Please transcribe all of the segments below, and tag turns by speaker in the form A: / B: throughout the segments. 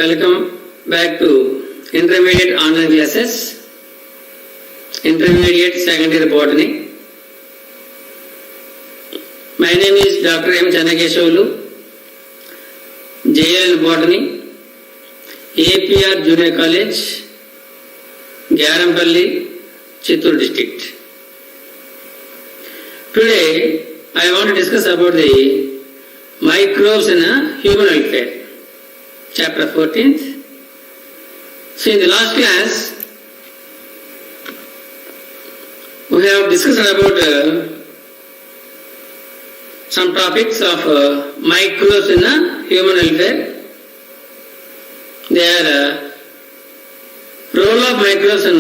A: welcome back to intermediate online classes, intermediate secondary botany. My name is Dr. M. Channakeshwulu, JL Botany, APR Junior College, Gyarampalli, Chittoor district. Today I want to discuss about the microbes in human welfare, chapter 14th. So in the last class, we have discussed about some topics of microbes in human welfare. They are role of microbes in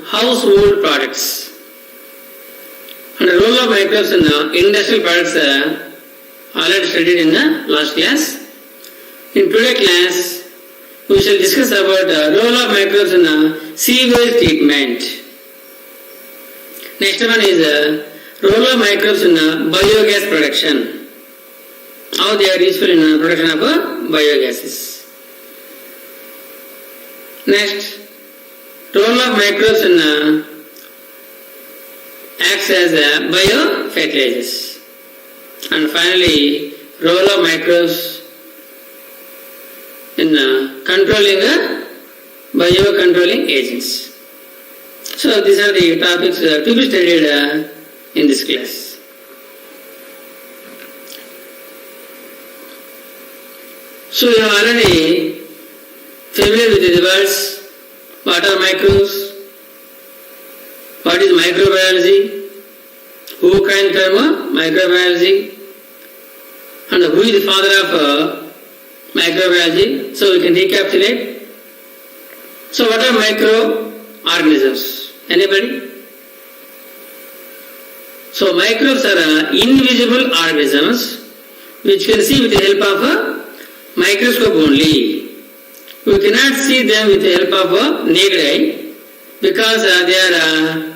A: household products and the role of microbes in industrial products already studied in the last class. In today's class, we shall discuss about the role of microbes in sewage treatment. Next one is role of microbes in biogas production. How they are useful in production of biogases. Next, role of microbes in acts as biofertilizers. And finally, role of microbes in controlling biocontrolling agents. So these are the topics to be studied in this class. So you are already familiar with the words. What are microbes? What is microbiology? Who can term microbiology? And who is the father of microbiology? So we can recapitulate. So what are microorganisms? Anybody? So microbes are invisible organisms which can see with the help of a microscope only. We cannot see them with the help of a naked eye because they are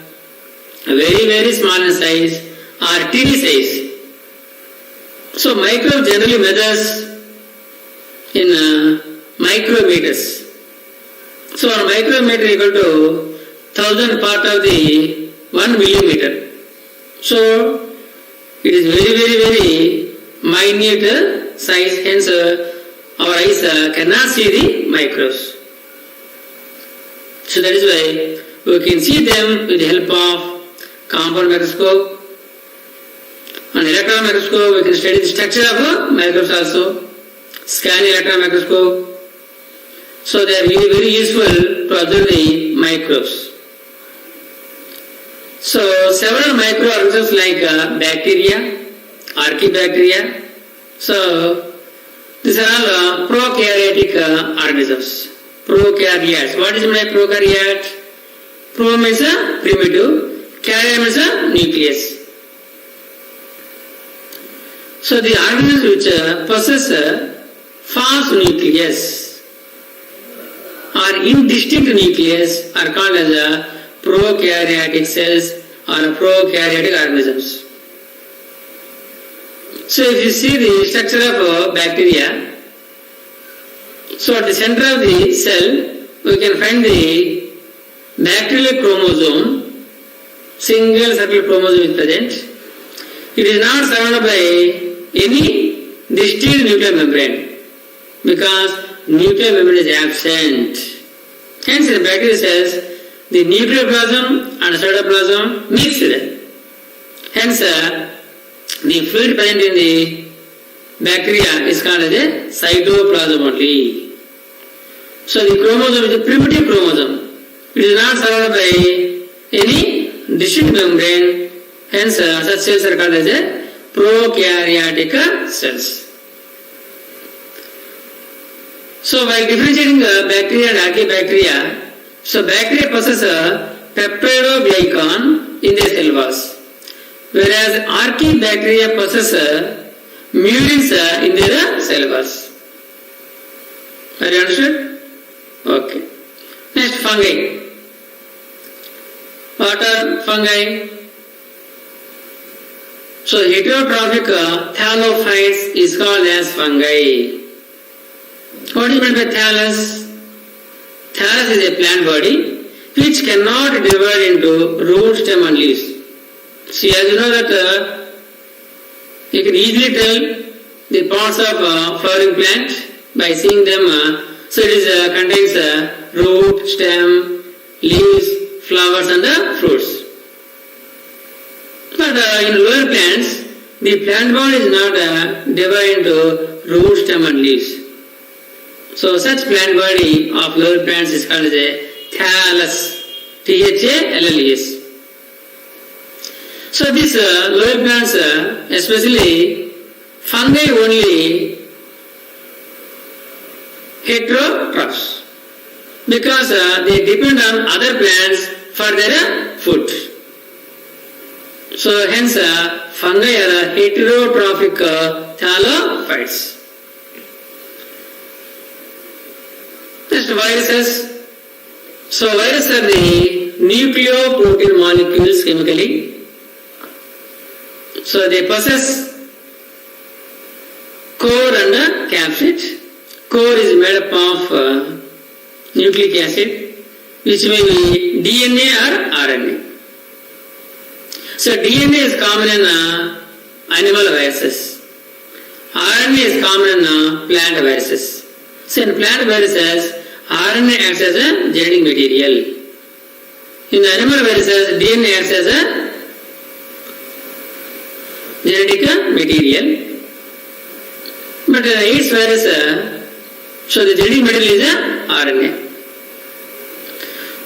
A: very, very small in size or teeny size. So microbe generally measures in micrometers. So a micrometer equal to 1,000 part of the 1 millimeter. So it is very, very, very minute size, hence our eyes cannot see the microbes. So that is why we can see them with the help of compound microscope and electron microscope. We can study the structure of microbes also, scan electron microscope. So they are really very useful to observe the microbes. So several microorganisms like bacteria, archaebacteria. So these are all prokaryotic organisms. Prokaryotes. What is my prokaryote? Pro means a primitive, karya means a nucleus. So the organisms which possess a false nucleus or indistinct nucleus are called as a prokaryotic cells or prokaryotic organisms. So if you see the structure of bacteria, so at the center of the cell we can find the bacterial chromosome, single circular chromosome is present. It is not surrounded by any distinct nuclear membrane because nuclear membrane is absent. Hence in bacterial cells, the nucleoplasm and cytoplasm mixed. Hence the fluid present in the bacteria is called as a cytoplasm only. So the chromosome is a primitive chromosome. It is not surrounded by any distinct membrane. Hence such cells are called as a prokaryotic cells. So while differentiating bacteria and archaebacteria, so bacteria possess a peptidoglycan in their cell walls, whereas archaebacteria possess murines in their cell walls. Are you understood? Okay. Next, fungi. What are fungi? So heterotrophic thalophytes is called as fungi. What do you mean by thallus? Thallus is a plant body which cannot divide into root, stem and leaves. See, as you know that you can easily tell the parts of flowering plant by seeing them. So it contains root, stem, leaves, flowers and the fruits. But in lower plants, the plant body is not divided into root, stem and leaves. So such plant body of lower plants is called as a thallus. Thallus. So these lower plants, especially fungi only heterotrophs because they depend on other plants for their food. So hence fungi are heterotrophic thallophytes. Next, viruses. So viruses are the nucleoprotein molecules chemically. So they possess core and capsid. Core is made up of nucleic acid, which may be DNA or RNA. So DNA is common in animal viruses. RNA is common in plant viruses. So in plant viruses, RNA acts as a genetic material. In animal viruses, DNA acts as a genetic material. But AIDS virus, so the genetic material is RNA.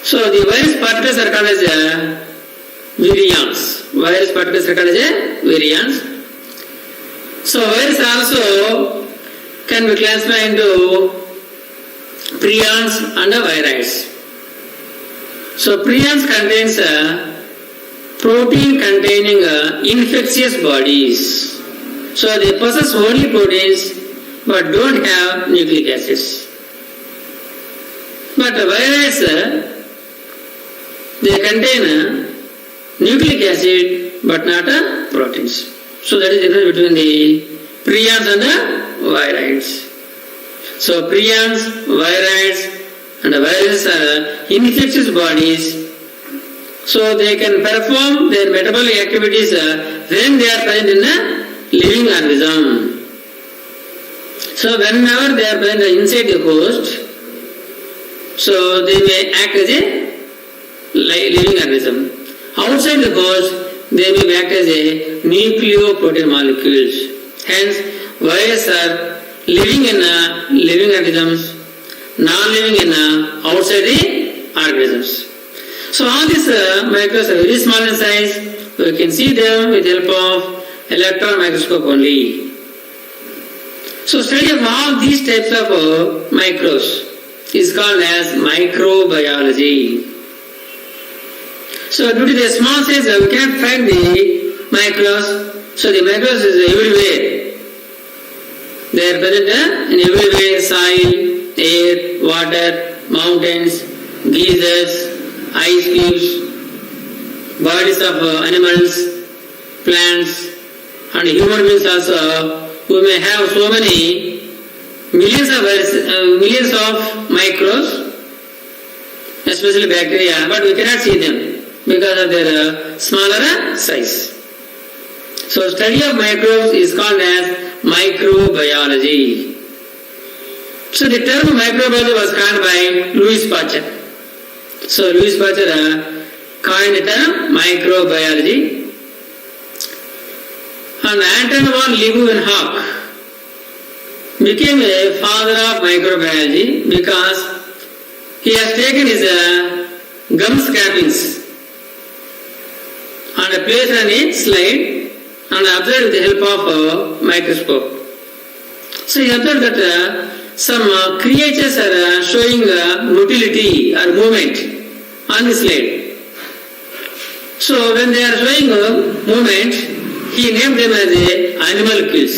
A: So the virus particles are called as virions. Virus particles are called as virions. So virus also can be classified into prions and virions. So prions contains protein containing infectious bodies. So they possess only proteins but don't have nucleic acids. But virions, they contain nucleic acid but not proteins. So that is the difference between the prions and the virions. So prions, virions and viruses are infectious bodies. So they can perform their metabolic activities when they are present in a living organism. So whenever they are present inside the host, so they may act as a living organism. Outside the host, they may act as a nucleoprotein molecules. Hence, viruses are living in living organisms, non-living in outside the organisms. So all these microbes are very small in size. We can see them with the help of electron microscope only. So study of all these types of microbes is called as microbiology. So due to the small size, we cannot find the microbes. So the microbes is everywhere. They are present in everywhere: soil, air, water, mountains, geysers, ice cubes, bodies of animals, plants, and human beings also. We may have so many millions of microbes, especially bacteria, but we cannot see them because of their smaller size. So study of microbes is called as microbiology. So the term microbiology was coined by Louis Pasteur. So Louis Pasteur coined the term microbiology. And Anton von Leeuwenhoek became a father of microbiology because he has taken his gum scrapings and placed on a slide and observed with the help of a microscope. So he observed that some creatures are showing motility or movement on the slide. So when they are showing movement, he named them as animalcules.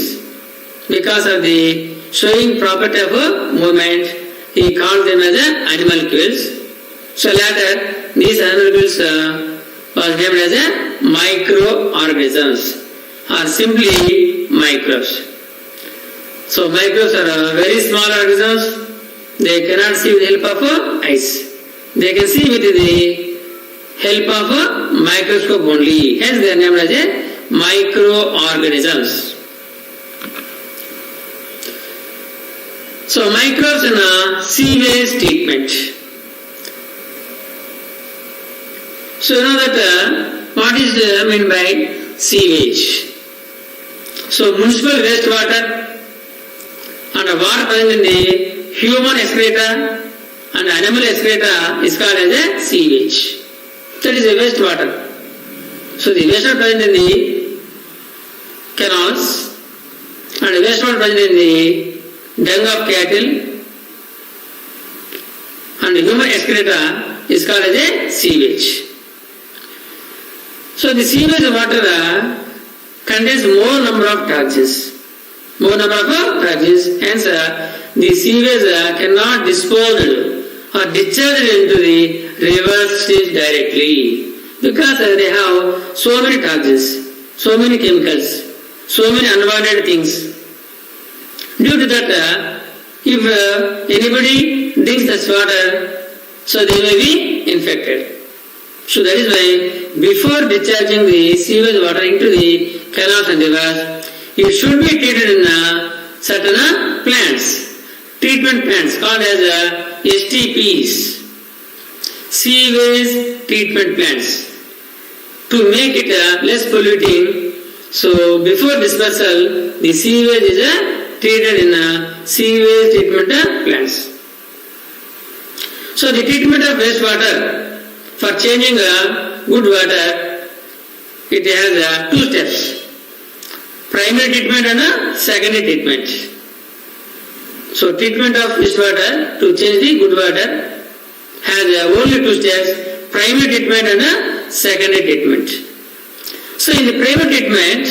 A: Because of the showing property of movement, he called them as animalcules. So later, these animalcules was named as microorganisms or simply microbes. So microbes are very small organisms. They cannot see with the help of eyes. They can see with the help of a microscope only. Hence they are named as a microorganisms. So microbes in a sewage treatment. So you know that what is meant by sewage? So municipal wastewater and water present in the human excreta and animal excreta is called as a sewage. That is a wastewater. So the wastewater present in the canals and the wastewater present in the dung of cattle and the human excreta is called as a sewage. So the sewage water contains more number of toxins. Hence the sewage cannot dispose or discharged into the river streams directly because they have so many toxins, so many chemicals, so many unwanted things. Due to that, if anybody drinks this water, so they may be infected. So that is why before discharging the sewage water into the canals and rivers, it should be treated in certain plants, treatment plants called as STPs, sewage treatment plants, to make it less polluting. So before dispersal, the sewage is treated in sewage treatment plants. So the treatment of wastewater for changing good water, it has two steps: primary treatment and secondary treatment. So treatment of wastewater to change the good water has only two steps: primary treatment and secondary treatment. So in the primary treatment,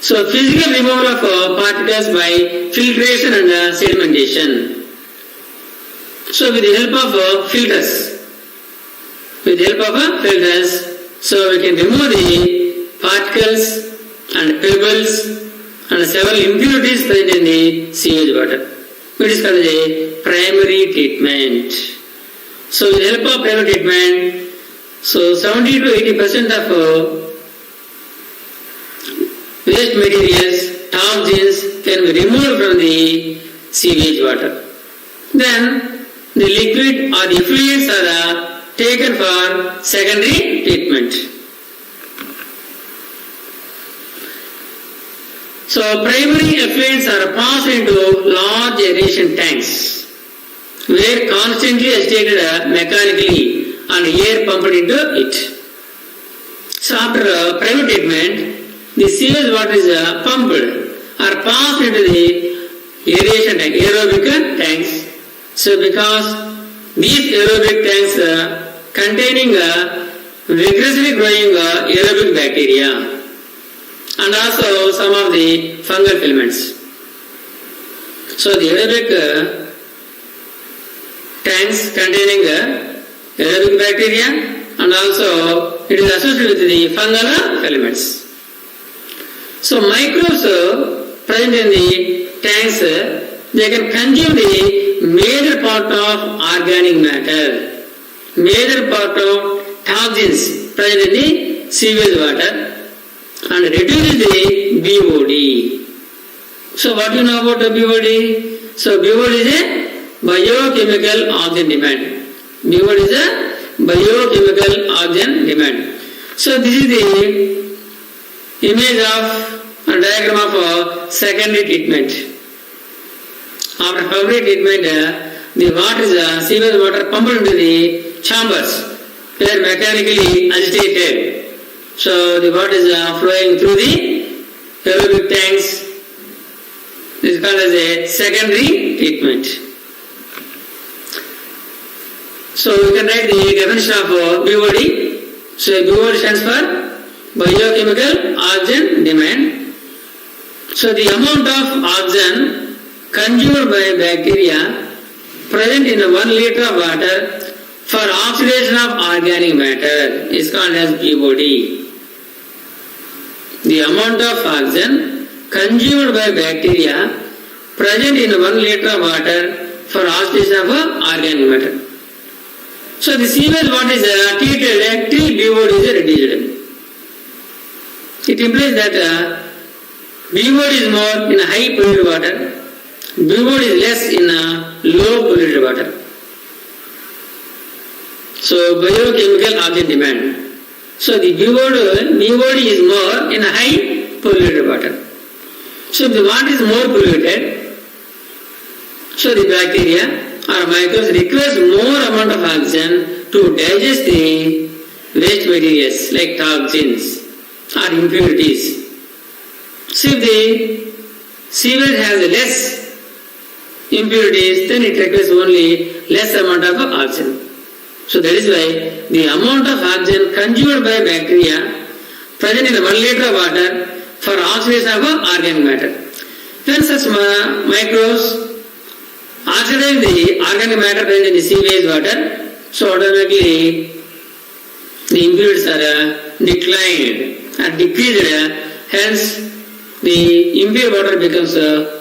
A: so physical removal of particles by filtration and sedimentation. So with the help of filters, so we can remove the particles and pebbles and several impurities present in the sewage water, which is called a primary treatment. So with the help of primary treatment, so 70 to 80% of waste materials, toxins can be removed from the sewage water. Then the liquid or the effluents are taken for secondary treatment. So primary effluents are passed into large aeration tanks where constantly agitated mechanically and air pumped into it. So after primary treatment, the sewage water is pumped or passed into the aeration tank, aerobic tanks. So because these aerobic tanks containing vigorously growing aerobic bacteria and also some of the fungal filaments. So the aerobic tanks containing aerobic bacteria and also it is associated with the fungal filaments. So microbes present in the tanks, they can consume the major part of organic matter, major part of toxins present in the sewage water and reduce the BOD. So what do you know about the BOD? So BOD is a biochemical oxygen demand. BOD is a biochemical oxygen demand. So this is the image of a diagram of secondary treatment. After primary treatment, the water is sewage water pumped into the chambers where mechanically agitated. So the water is flowing through the aerobic tanks. This is called as a secondary treatment. So we can write the definition of BOD. So BOD stands for biochemical oxygen demand. So the amount of oxygen consumed by bacteria present in 1 liter of water for oxidation of organic matter is called as BOD. The amount of oxygen consumed by bacteria present in 1 liter of water for oxidation of organic matter. So the sewage water is treated till BOD is reduced. It implies that BOD is more in high polluted water, BOD is less in low polluted water. So biochemical oxygen demand. So the BOD is more in high polluted water. So if the water is more polluted, so the bacteria or microbes requires more amount of oxygen to digest the waste materials like toxins or impurities. So if the sewage has less impurities, then it requires only less amount of oxygen. So that is why the amount of oxygen consumed by bacteria present in 1 liter of water for oxidation of organic matter. When such microbes oxidize the organic matter present in the sewage water, so automatically the impurities are declined or decreased, hence the impure water becomes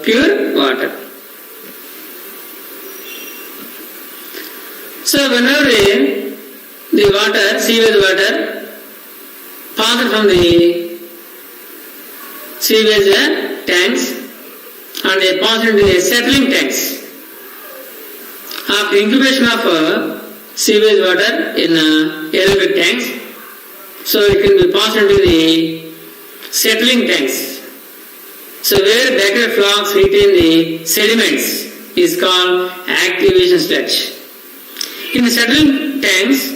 A: pure water. So whenever the water, sewage water, passes from the sewage tanks and they pass into the settling tanks. After incubation of sewage water in aerobic tanks, so it can be passed into the settling tanks. So where bacterial flocks retain the sediments is called activation sludge. In the settling tanks,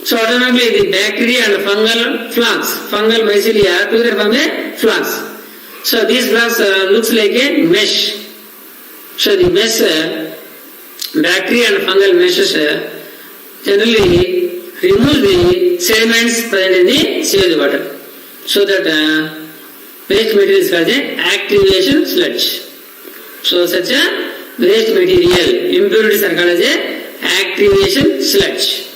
A: so automatically the bacteria and fungal flux, fungal mycelia together form a flux. So these flux looks like a mesh. So the mesh, bacteria and fungal meshes generally remove the sediments present in the sewage water. So that waste material is called a activation sludge. So such a waste material, impurities are called as a activation sludge.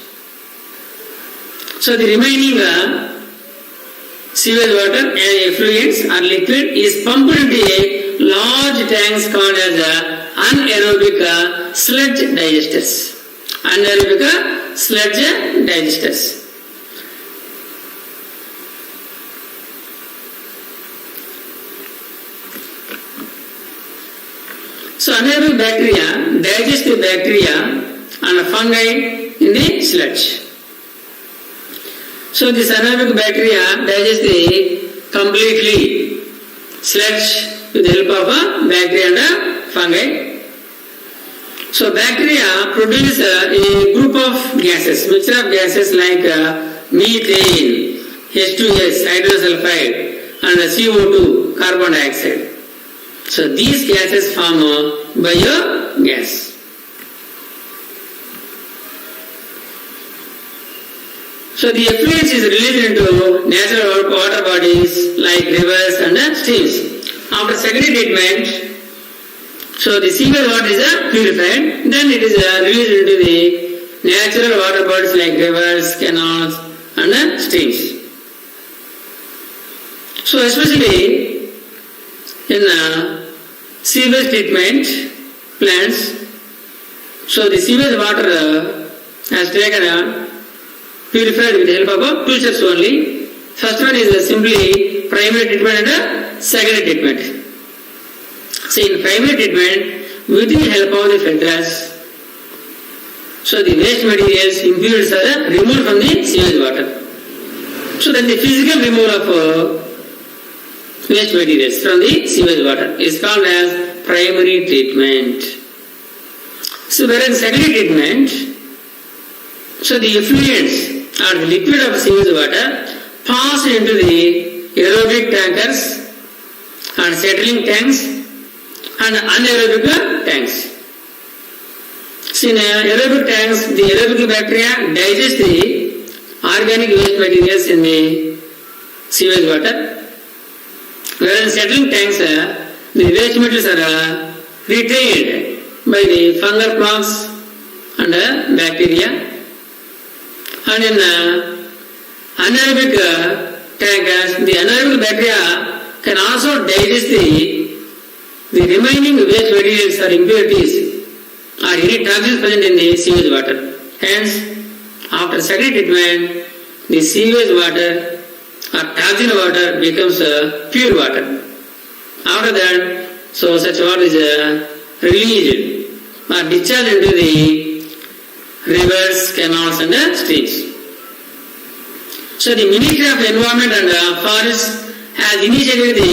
A: So the remaining sewage water and effluents or liquid is pumped into a large tanks called as anaerobic sludge digesters. Anaerobic sludge digesters. So anaerobic bacteria digest the bacteria and fungi in the sludge. So this anaerobic bacteria digest completely sludge with the help of bacteria and fungi. So bacteria produce a group of gases, mixture of gases like methane, H2S, hydrosulfide, and CO2, carbon dioxide. So these gases form biogas. So the effluents is released into natural water bodies like rivers and streams. After secondary treatment, so the sewage water is purified, then it is released into the natural water bodies like rivers, canals and streams. So especially in sewage treatment plants, so the sewage water has taken purified with the help of two steps only. First one is simply primary treatment and secondary treatment. So in primary treatment, with the help of the filters, so the waste materials, impurities are removed from the sewage water. So that the physical removal of waste materials from the sewage water is called as primary treatment. So whereas secondary treatment, so the effluents or the liquid of sewage water pass into the aerobic tankers and settling tanks and anaerobic tanks. So in aerobic tanks, the aerobic bacteria digest the organic waste materials in the sewage water, whereas in settling tanks, the waste materials are retained by the fungal flocks and bacteria. And in anaerobic tankers, the anaerobic bacteria can also digest the the remaining waste materials or impurities or any toxins present in the sewage water. Hence, after secondary treatment, the sewage water or toxin water becomes pure water. After that, so such water is released or discharged into the rivers, canals and streams. So the Ministry of Environment and Forest has initiated the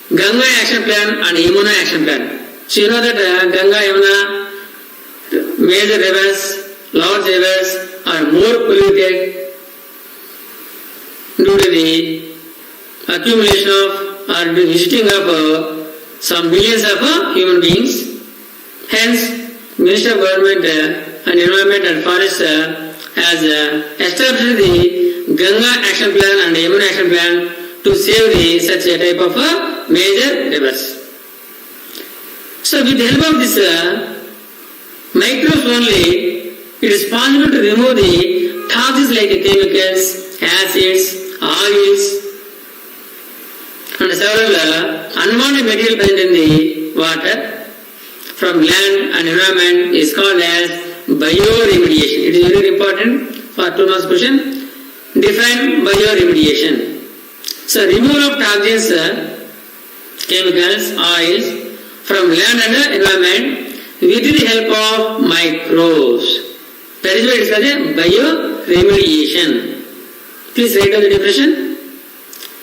A: Ganga Action Plan and Yamuna Action Plan. So you know that Ganga, Yamuna, major rivers, large rivers are more polluted due to the accumulation of or visiting of some millions of human beings. Hence, Ministry of Government and Environment and Forest has established the Ganga Action Plan and Yamuna Action Plan to save the such a type of major rivers. So with the help of this microbes only, it is possible to remove the toxins like chemicals, acids, oils and several unwanted material present in the water from land and environment is called as bioremediation. It is very important for 2 marks question. Define bioremediation. So removal of toxins, chemicals, oils from land and environment with the help of microbes. That is why it is called a bioremediation. Please write down the definition.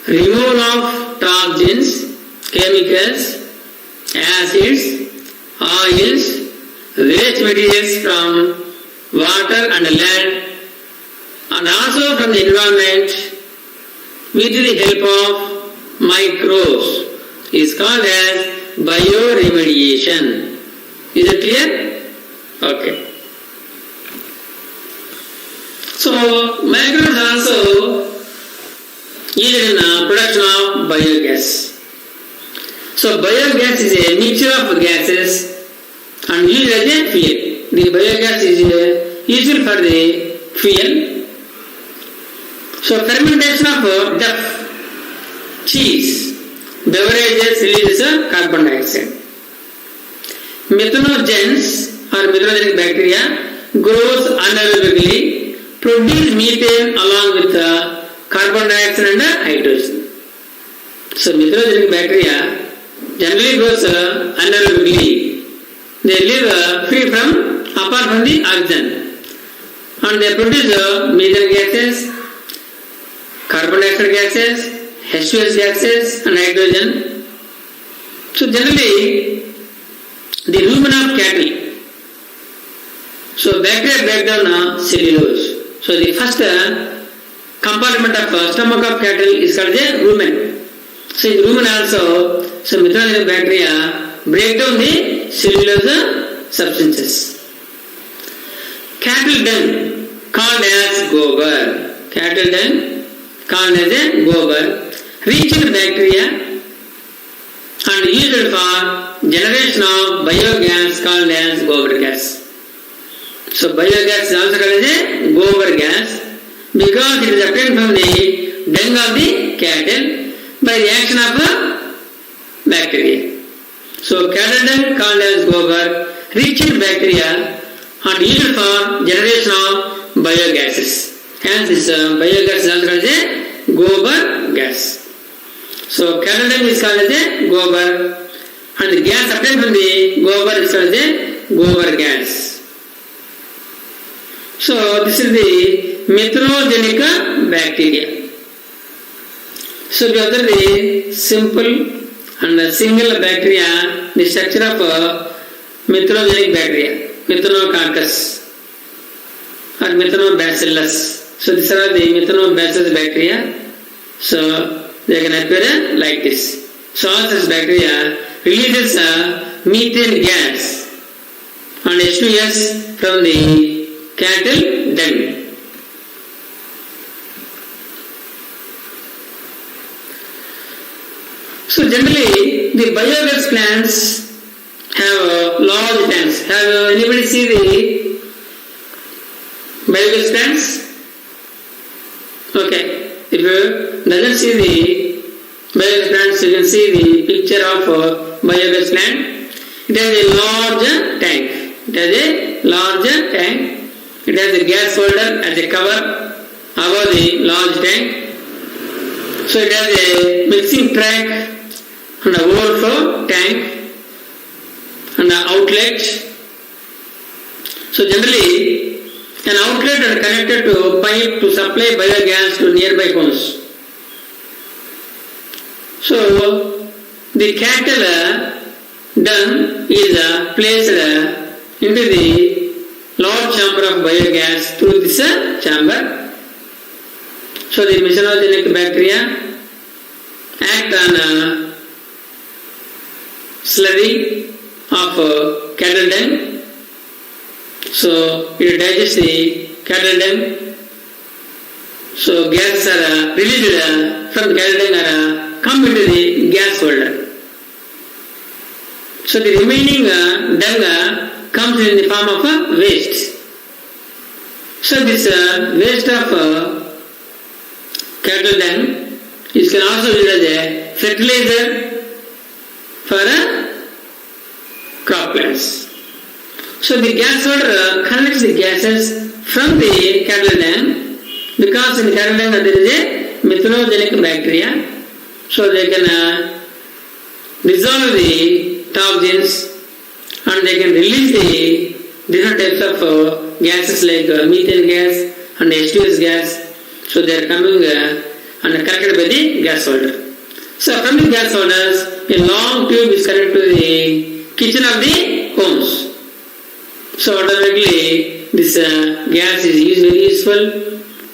A: Removal of toxins, chemicals, acids, oils, waste materials from water and land and also from the environment with the help of microbes is called as bioremediation. Is it clear? Okay. So microbes also used in production of biogas. So biogas is a mixture of gases and used as a fuel. The biogas is useful for the fuel. So fermentation of duff, cheese, beverages releases carbon dioxide. Methanogens or methanogenic bacteria grows anaerobically, produce methane along with carbon dioxide and hydrogen. So methanogenic bacteria generally grows anaerobically. They live free from, apart from the oxygen, and they produce methane gases, carbon dioxide gases, H2S gases and hydrogen. So generally, the rumen of cattle. So bacteria break down cellulose. So the first compartment of stomach of cattle is called the rumen. So in rumen also, so methanogenic bacteria break down the cellulose substances. Cattle dung called as gobar. Cattle dung called as a gobar, rich in bacteria and used for generation of biogas called as gobar gas. So biogas is also called as a gobar gas because it is obtained from the dung of the cattle by the action of bacteria. So cattle dung called as gobar, rich in bacteria and used for generation of biogases. Hence this biogas is also called as a gobar gas. So cattle dung is called as a gobar and the gas obtained from the gobar is called as a gobar gas. So this is the methanogenic bacteria. So we observe the simple and single bacteria, the structure of methanogenic bacteria, methanococcus or methanobacillus. So these are the methanobacillus bacteria. So they can appear like this. So all such bacteria releases methane gas and H2S from the cattle dung. So generally the biogas plants have large tanks. Have anybody seen the biogas plants? Okay. If you doesn't see the Biogas plants, you can see the picture of biogas plant. It has a large tank. It has a large tank. It has a gas holder as a cover above the large tank. So it has a mixing track and an overflow tank and an outlet. So generally, an outlet is connected to pipe to supply biogas to nearby homes. So the cattle dung is placed into the large chamber of biogas through this chamber. So the mesonogenic bacteria act on slurry of cattle dung. So it digests the cattle dung. So gases are released from the cattle dung come into the gas holder. So the remaining dung comes in the form of waste. So this waste of cattle dung is can also be used as a fertilizer for crop plants. So the gas holder collects the gases from the cattle dung because in cattle dung there is a methanogenic bacteria. So they can dissolve the toxins and they can release the different types of gases like methane gas and H2S gas. So they are coming and collected by the gas holder. So from the gas holders, a long tube is connected to the kitchen of the homes. So automatically this gas is very useful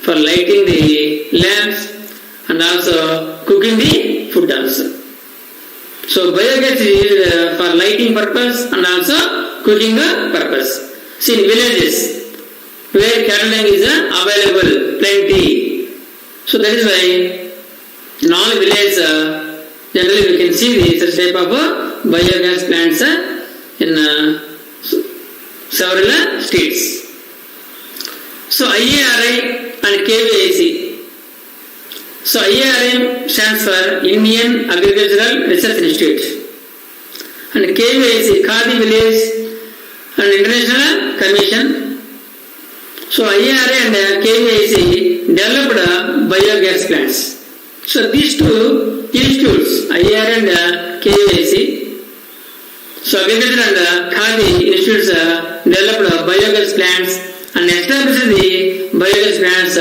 A: for lighting the lamps and also cooking the food also. So biogas is used for lighting purpose and also cooking purpose. See in villages where cattle dung is available plenty. So that is why in all villages generally we can see such type of biogas plants in several states. So IARI and KVIC. So IARI stands for Indian Agricultural Research Institute and KVIC Khadi Village and International Commission. So IARI and KVIC developed biogas plants. So these two institutes, IARI and KVIC, so Agriculture and Khadi institutes developed biogas plants and established the biogas plants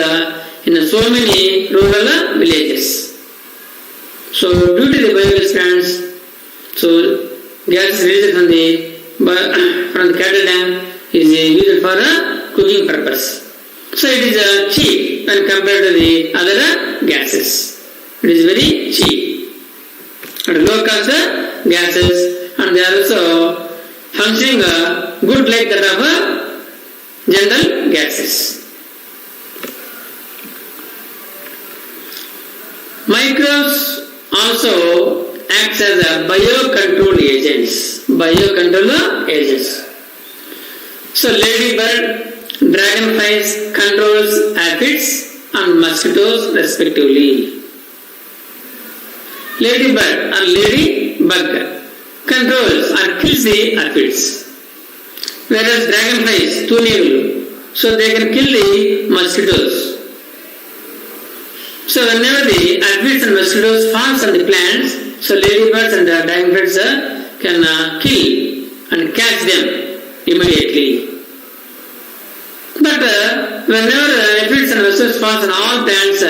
A: in so many rural villages. So due to the biogas plants, so gas released from the cattle dung is used for cooking purpose. So it is cheap when compared to the other gases. It is very cheap and low cost gases, and they are also functioning good like that of general gases. Microbes also acts as a biocontrol agents. Biocontrol agents. So ladybird, dragonflies controls aphids and mosquitoes respectively. Ladybird or ladybug controls or kills the aphids, whereas dragonflies thunevil, so they can kill the mosquitoes. So whenever the aphids and mosquitoes falls on the plants, so ladybirds and the dragonflies can kill and catch them immediately. But whenever aphids and mosquitoes falls on all plants,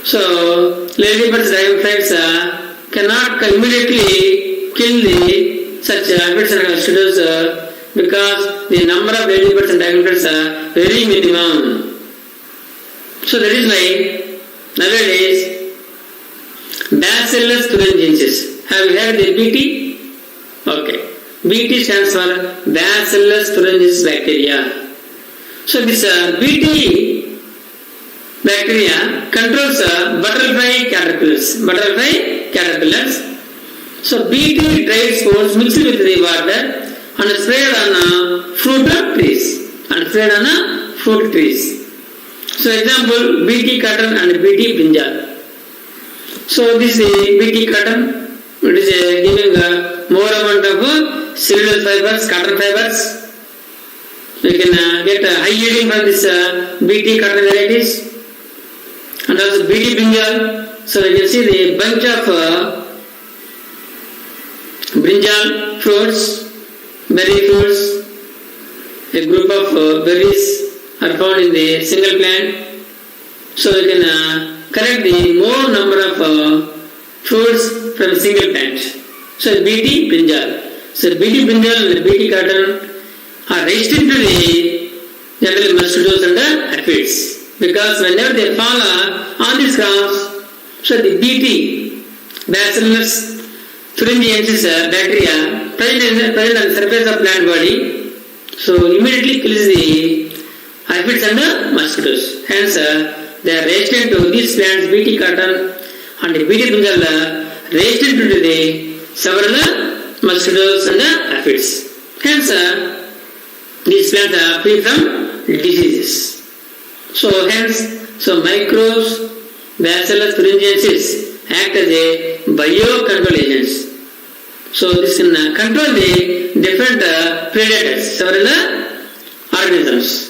A: so ladybirds and dragonflies cannot immediately kill the such aphids and mosquitoes because the number of ladybirds and dragonflies are very minimum. So that is why nowadays Bacillus thuringiensis. Have you heard the BT? Okay. BT stands for Bacillus thuringiensis bacteria. So this BT bacteria controls butterfly caterpillars. So BT dried spores mixed with the water and sprayed on fruit trees. So example, BT cotton and BT brinjal. So this is the BT cotton. It is giving more amount of cellular fibers, cotton fibers. We can get high yielding from this BT cotton varieties. And also BT brinjal. So you can see the bunch of brinjal fruits, berry fruits. A group of berries are found in the single plant. So you can collect the more number of fruits from single plant. So BT brinjal. So BT brinjal and BT cotton are resistant to the general mosquitoes and aphids. Because whenever they fall on these crops, so the BT, Bacillus thuringiensis bacteria present on the surface of plant body, so immediately kills the aphids and mosquitoes. Hence, they are resistant to these plants, BT cotton and the BT brinjal resistant to the several mosquitoes and aphids. Hence, these plants are free from diseases. So microbes, Bacillus thuringiensis act as a biocontrol agents. So this can control the different predators, several organisms.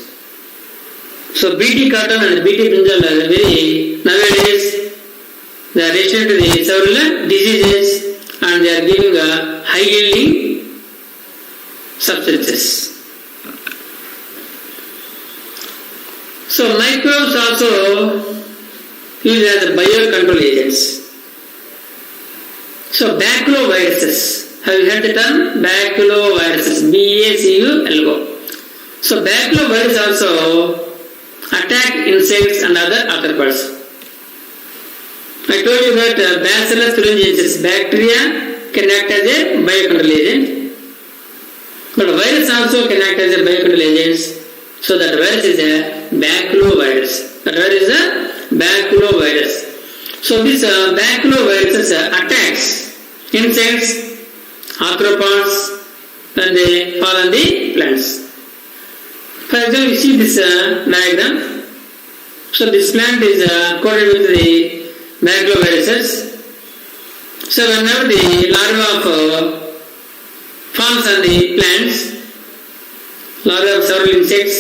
A: So BT cotton and BT brinjal are very, nowadays they are resistant to the several diseases and they are giving high yielding substances. So microbes also used as biocontrol agents. So baculoviruses. Have you heard the term? Baculoviruses. BACULO. So baculovirus also attack insects and other arthropods. I told you that Bacillus thuringiensis bacteria can act as a biocontrol agent. But virus also can act as a biocontrol agent. So that virus is a baculovirus. That virus is a baculovirus. So this baculovirus attacks insects, arthropods, when they fall on the plants. For example, you see this diagram. So this plant is coated with the baculoviruses. So whenever the larva falls on the plants, larvae of several insects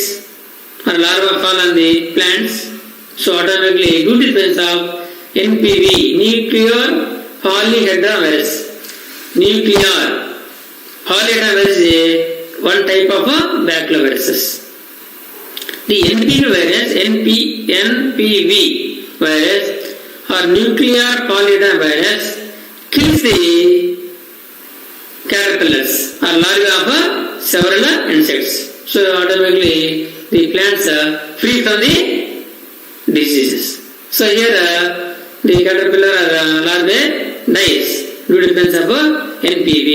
A: or larvae fall on the plants, so automatically due to the presence of NPV, nuclear polyhedrovirus. Nuclear polyhedrovirus is one type of baculoviruses. The NPV virus or nuclear polyhedrovirus kills the caterpillars or larvae of several insects. So automatically the plants are free from the diseases. So here the caterpillar or larvae dies due to the presence of NPV.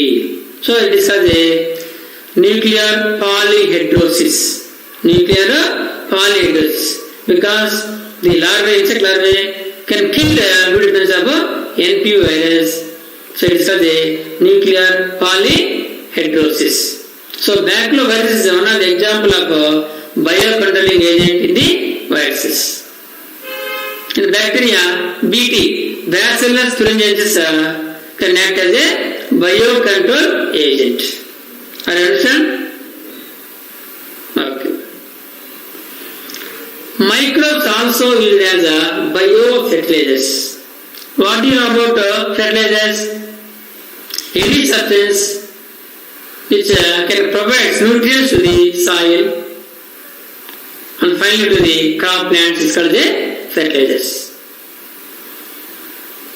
A: So it is called a nuclear polyhedrosis. Nuclear polyhedrosis, because the larvae, insect larvae can kill due to the presence of NPV virus. So it is called a nuclear polyhedrosis. So baculovirus is one of the example of biocontrolling agent in the viruses. In bacteria, BT, Bacillus thuringiensis can act as a biocontrol agent. Are you understand? Okay. Microbes also used as biofertilizers. What do you know about fertilizers? Any substance which can provide nutrients to the soil and finally to the crop plants is called the fertilizers.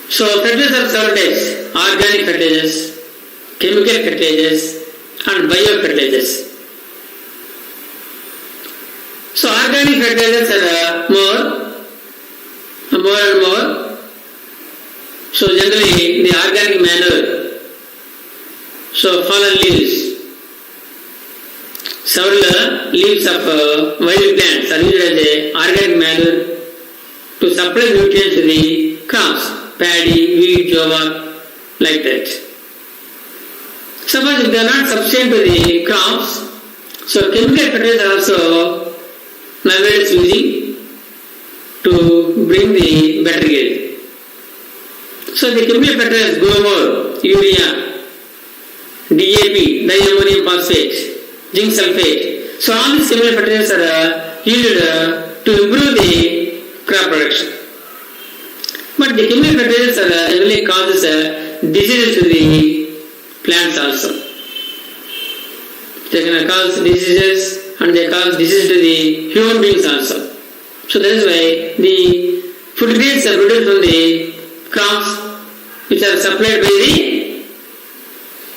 A: So fertilizers are several types: organic fertilizers, chemical fertilizers, and biofertilizers. So organic fertilizers are more and more. So generally the organic manure. So fallen leaves. Several leaves of wild plants are used as a organic manure to supply nutrients to the crops, paddy, wheat, jowar, like that. Suppose if they are not sufficient to the crops, so chemical fertilizers also nowadays using to bring the better yield. So the chemical fertilizers go more, urea, DAP, diammonium phosphate, zinc sulfate. So all these chemical fertilizers are used to improve the crop production. But the chemical fertilizers generally causes diseases to the plants also. They can cause diseases and they cause disease to the human beings also. So that is why the food grains are produced from the crops which are supplied by the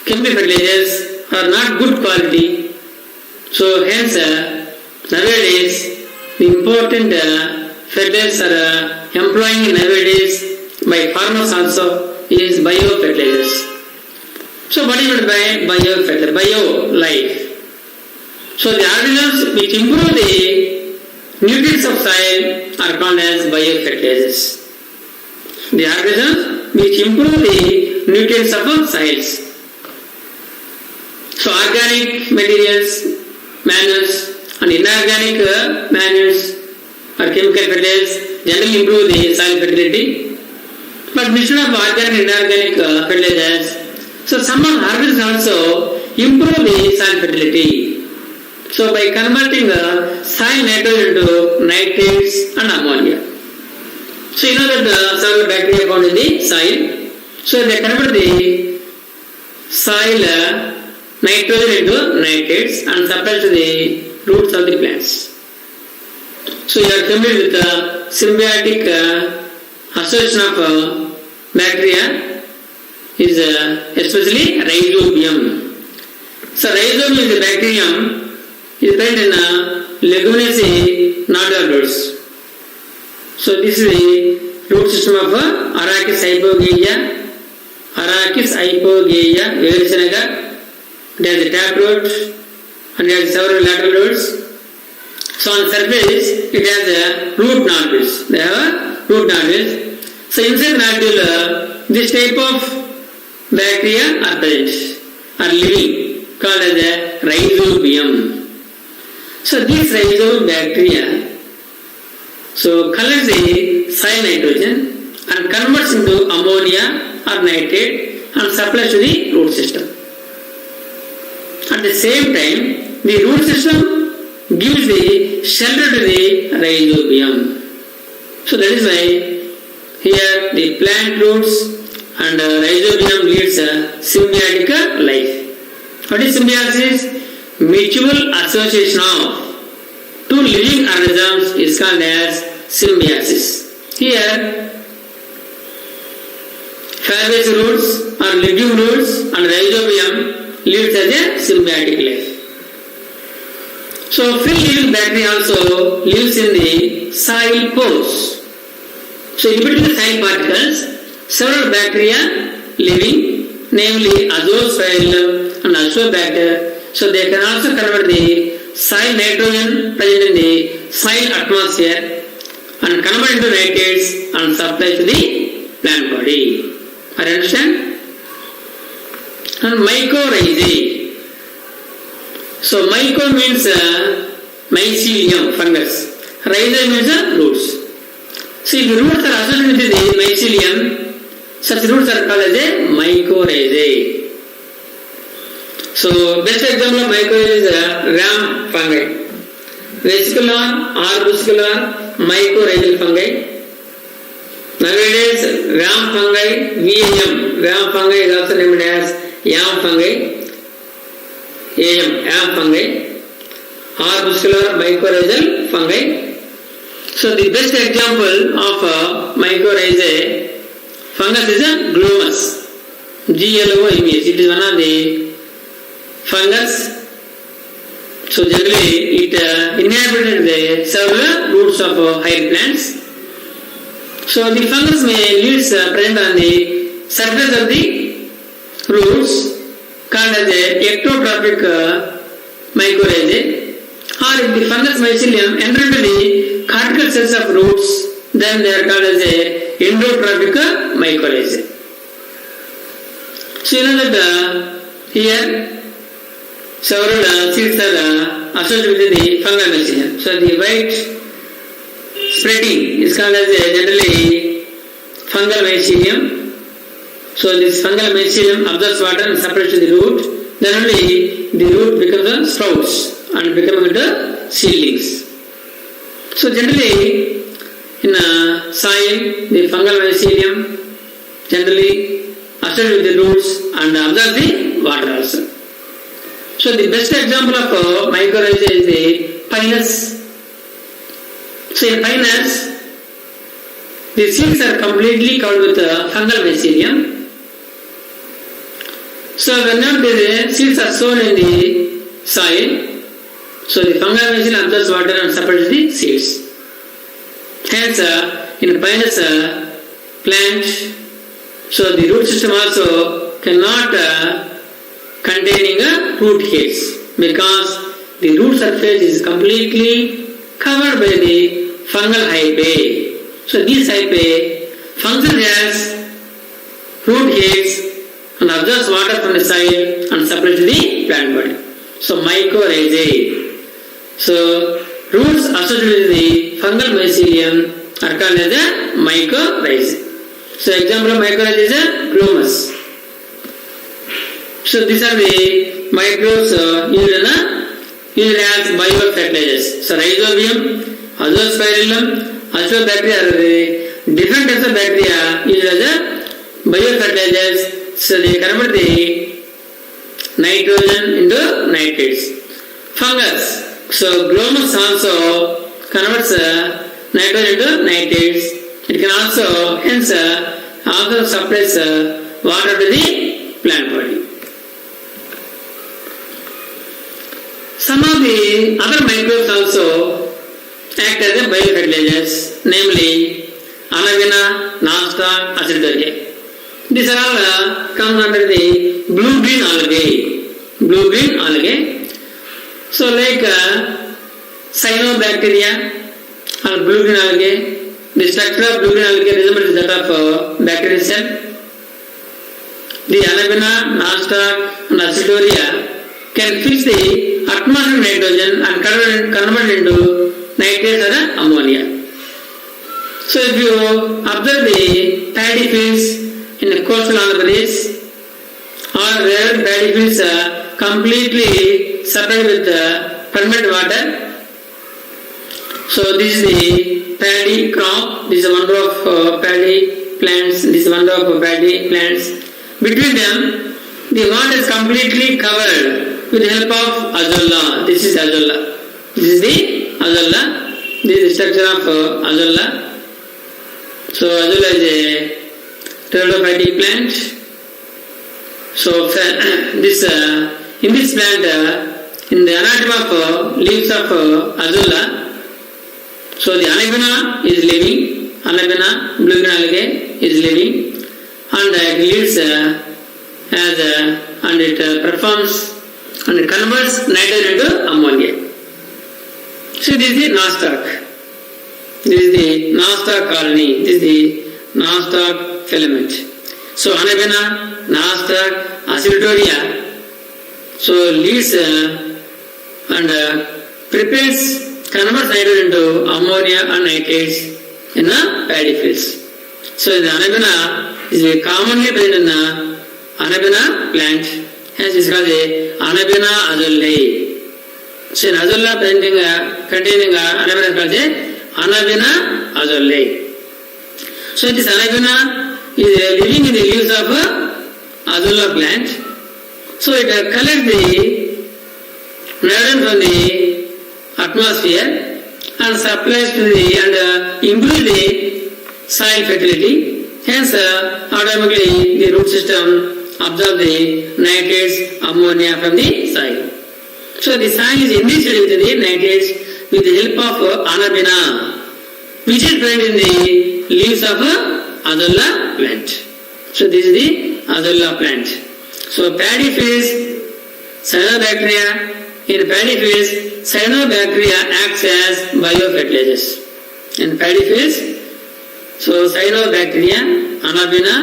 A: chemical fertilizers are not good quality. So hence nowadays the important fertilizers are employing nowadays by farmers also is biofertilizers. So what is meant by biofertilizer? Bio, life. So the organisms which improve the nutrients of soil are called as biofertilizers. The organisms which improve the nutrients of soils. So organic materials, manures and inorganic manures or chemical fertilizers generally improve the soil fertility. But instead of organic and inorganic fertilizers, so some organisms also improve the soil fertility. So by converting soil nitrogen into nitrates and ammonia. So you know that several bacteria found in the soil. So they convert the soil nitrogen into nitrates and supply to the roots of the plants. So you are familiar with the symbiotic association of bacteria is especially rhizobium. So rhizobium is a bacterium is present in leguminous nodules. So this is the root system of Arachis hypogaea, Verisanaga. There is a taproot and there are several lateral roots. So on the surface it has root nodules. They have root nodules. So inside the nodule, this type of bacteria are present, are living, called as a rhizobium. So this rhizobium bacteria collects the soil nitrogen and converts into ammonia or nitrate and supplies to the root system. At the same time, the root system gives the shelter to the rhizobium. So that is why here the plant roots and rhizobium leads a symbiotic life. What is symbiosis? Mutual association of two living organisms is called as symbiosis. Here, fibrous roots or legume roots and rhizobium leads as a symbiotic life. So free-living bacteria also lives in the soil pores. So in between the soil particles, several bacteria living, namely azoospermillum and azobacter. So they can also convert the soil nitrogen present in the soil atmosphere and convert into nitrates and supply to the plant body. Are you understand? And mycorrhizae. So myco means mycelium, fungus. Rhizae means roots. So if the roots are associated with the mycelium, such roots are called as a mycorrhizae. So best example of mycorrhizae is ram fungi. Vesicular, arbuscular, mycorrhizal fungi. Nowadays, ram fungi, VAM. Ram fungi is also named as yam fungi. Yam fungi. Arbuscular, mycorrhizal fungi. So the best example of mycorrhizae fungus is a glomus. GLOMUS. It is one of the fungus. So generally it inhabited the several roots of higher plants. So the fungus may leaves present on the surface of the roots called as a ectotrophic mycorrhizae, or if the fungus mycelium enter into the cortical cells of roots, then they are called as a endotrophic mycorrhizae. So you know that here several seeds are associated with the fungal mycelium. So the white spreading is called as a generally fungal mycelium, So this fungal mycelium absorbs water and separates to the root. Then only the root becomes a sprouts and becoming into seedlings. So generally in soil, the fungal mycelium generally associated with the roots and absorb the water also. So the best example of mycorrhizae is the pinus. So in pinus, the seeds are completely covered with fungal mycelium. So whenever the seeds are sown in the soil, so the fungal mycelium absorbs water and separates the seeds. Hence, in pinus plant, so the root system also cannot containing root hairs because the root surface is completely covered by the fungal hyphae. So these hyphae function as root hairs and absorbs water from the soil and separates the plant body. So mycorrhizae. So roots associated with the fungal mycelium are called as a mycorrhizae. So example of mycorrhizae is a glomus. So these are the microbes used as biofertilizers. So rhizobium, azospirillum, azobacteria are the different types of bacteria used as a biofertilizers. So they convert the nitrogen into nitrates. Fungus. So glomus also converts nitrogen into nitrates. It can also hence also supplies water to the plant body. Some of the other microbes also act as a biofertilizers, namely Alavina, Nostoc, Acidoria. These are all come under the blue-green algae. Blue-green algae. So like cyanobacteria or blue-green algae, the structure of blue-green algae resembles that of bacterial cell. The Alavina, Nostoc and Acidoria can fix the atmospheric nitrogen and convert it into nitrates or ammonia. So if you observe the paddy fields in the coastal Andhra Pradesh or where paddy fields are completely supplied with permanent water. So this is the paddy crop, this is one row of paddy plants, this is one row of paddy plants. Between them, the water is completely covered with the help of azolla. This is azolla. This is the azolla. This is the structure of azolla. So azolla is a pteridophytic plant. So this in this plant, in the anatomy of leaves of azolla, so the Anabina is living. Anabina, blue-green algae is living, and it leaves and it performs and it converts nitrogen into ammonia. So this is the Nostoc. This is the Nostoc colony. This is the Nostoc filament. So Anabina, Nostoc, Acidoria, so leads and prepares, converts nitrogen into ammonia and nitrates in paddy fields. So the Anabina is commonly present in the Anabina plant, hence it is called the Anabina azollae. So in azolla containing Anabina is called the Anabina azollae. So this Anabina is living in the leaves of azolla plant. So it collects the nitrogen from the atmosphere and supplies to the and improves the soil fertility. Hence, automatically the root system absorbs the nitrates, ammonia from the soil. So the soil is enriched with the nitrates with the help of Anabina, which is present in the leaves of azolla plant. So this is the azolla plant. So paddy fields, cyanobacteria. In paddy fields, cyanobacteria acts as biofertilizers. In paddy fields, so cyanobacteria, Anabina,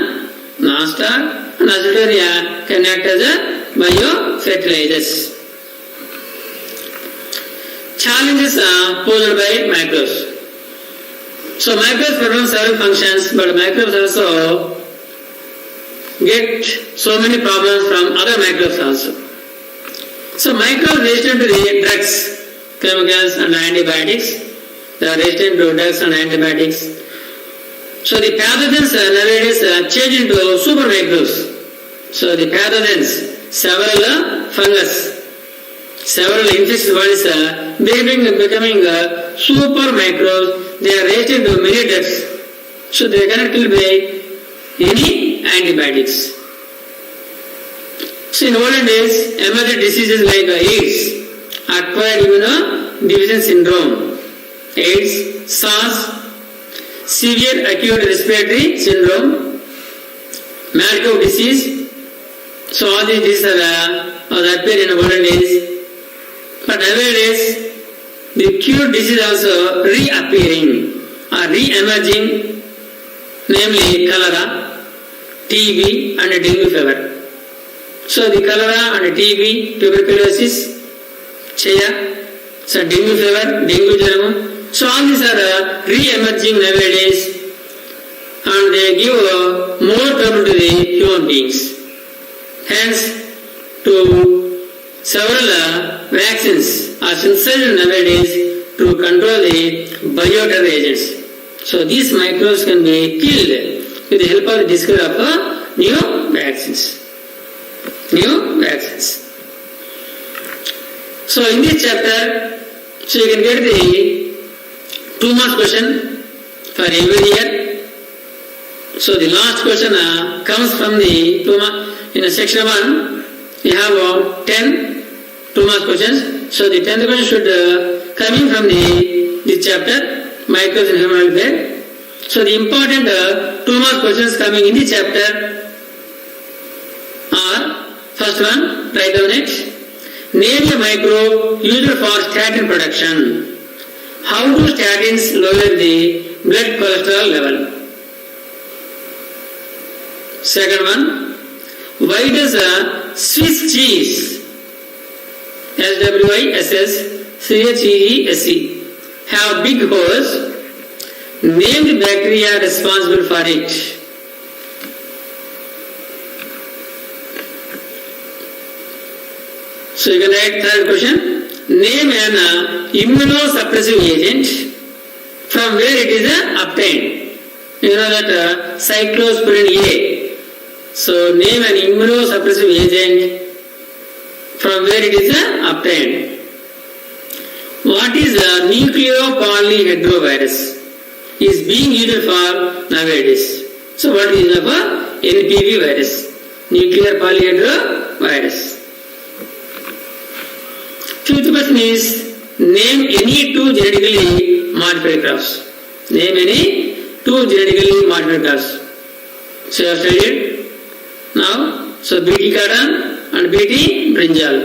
A: Nostoc and Acidoria can act as a biofertilizers. Challenges posed by microbes. So microbes perform several functions, but microbes also get so many problems from other microbes also. So microbes resistant to the drugs, chemicals and antibiotics. They are resistant to drugs and antibiotics. So the pathogens nowadays change into supermicrobes. So the pathogens, several fungus, several infectious bodies becoming super microbes. They are resistant to many drugs. So they cannot kill by any antibiotics. So in olden days, emerged diseases like AIDS, acquired immunodeficiency syndrome, AIDS, SARS, severe acute respiratory syndrome, mad cow disease. So all these diseases appear in olden days. But nowadays, the cured disease also reappearing or re-emerging, namely cholera, TB and dengue fever. So the cholera and TB, tuberculosis, Chaya, so dengue fever, dengue jaramu. So all these are re-emerging nowadays and they give more trouble to the human beings. Hence, to several vaccines are synthesized nowadays to control the bioterror agents. So these microbes can be killed with the help of the discovery of new vaccines. So in this chapter, so you can get the 2 marks question for every year. So the last question comes from the 2 mark. In section 1, we have 10 2 mark questions. So the 10th question should coming from this chapter, microbes in human welfare. So the important 2 mark questions coming in this chapter are, first one, write down it. Name a microbe used for statin production. How do statins lower the blood cholesterol level? Second one, why does a Swiss cheese, SWISS have big holes? Name the bacteria responsible for it. So you can write third question. Name an immunosuppressive agent from where it is obtained. You know that cyclosporin A. So name an immunosuppressive agent from where it is obtained. What is a nucleopolyhedrovirus? Is being used for nowadays. So what is the NPV virus? Nuclear polyhedrovirus. Fifth question is, name any 2 genetically modified crops. Name any 2 genetically modified crops. So you have studied now. So BT cotton and BT brinjal.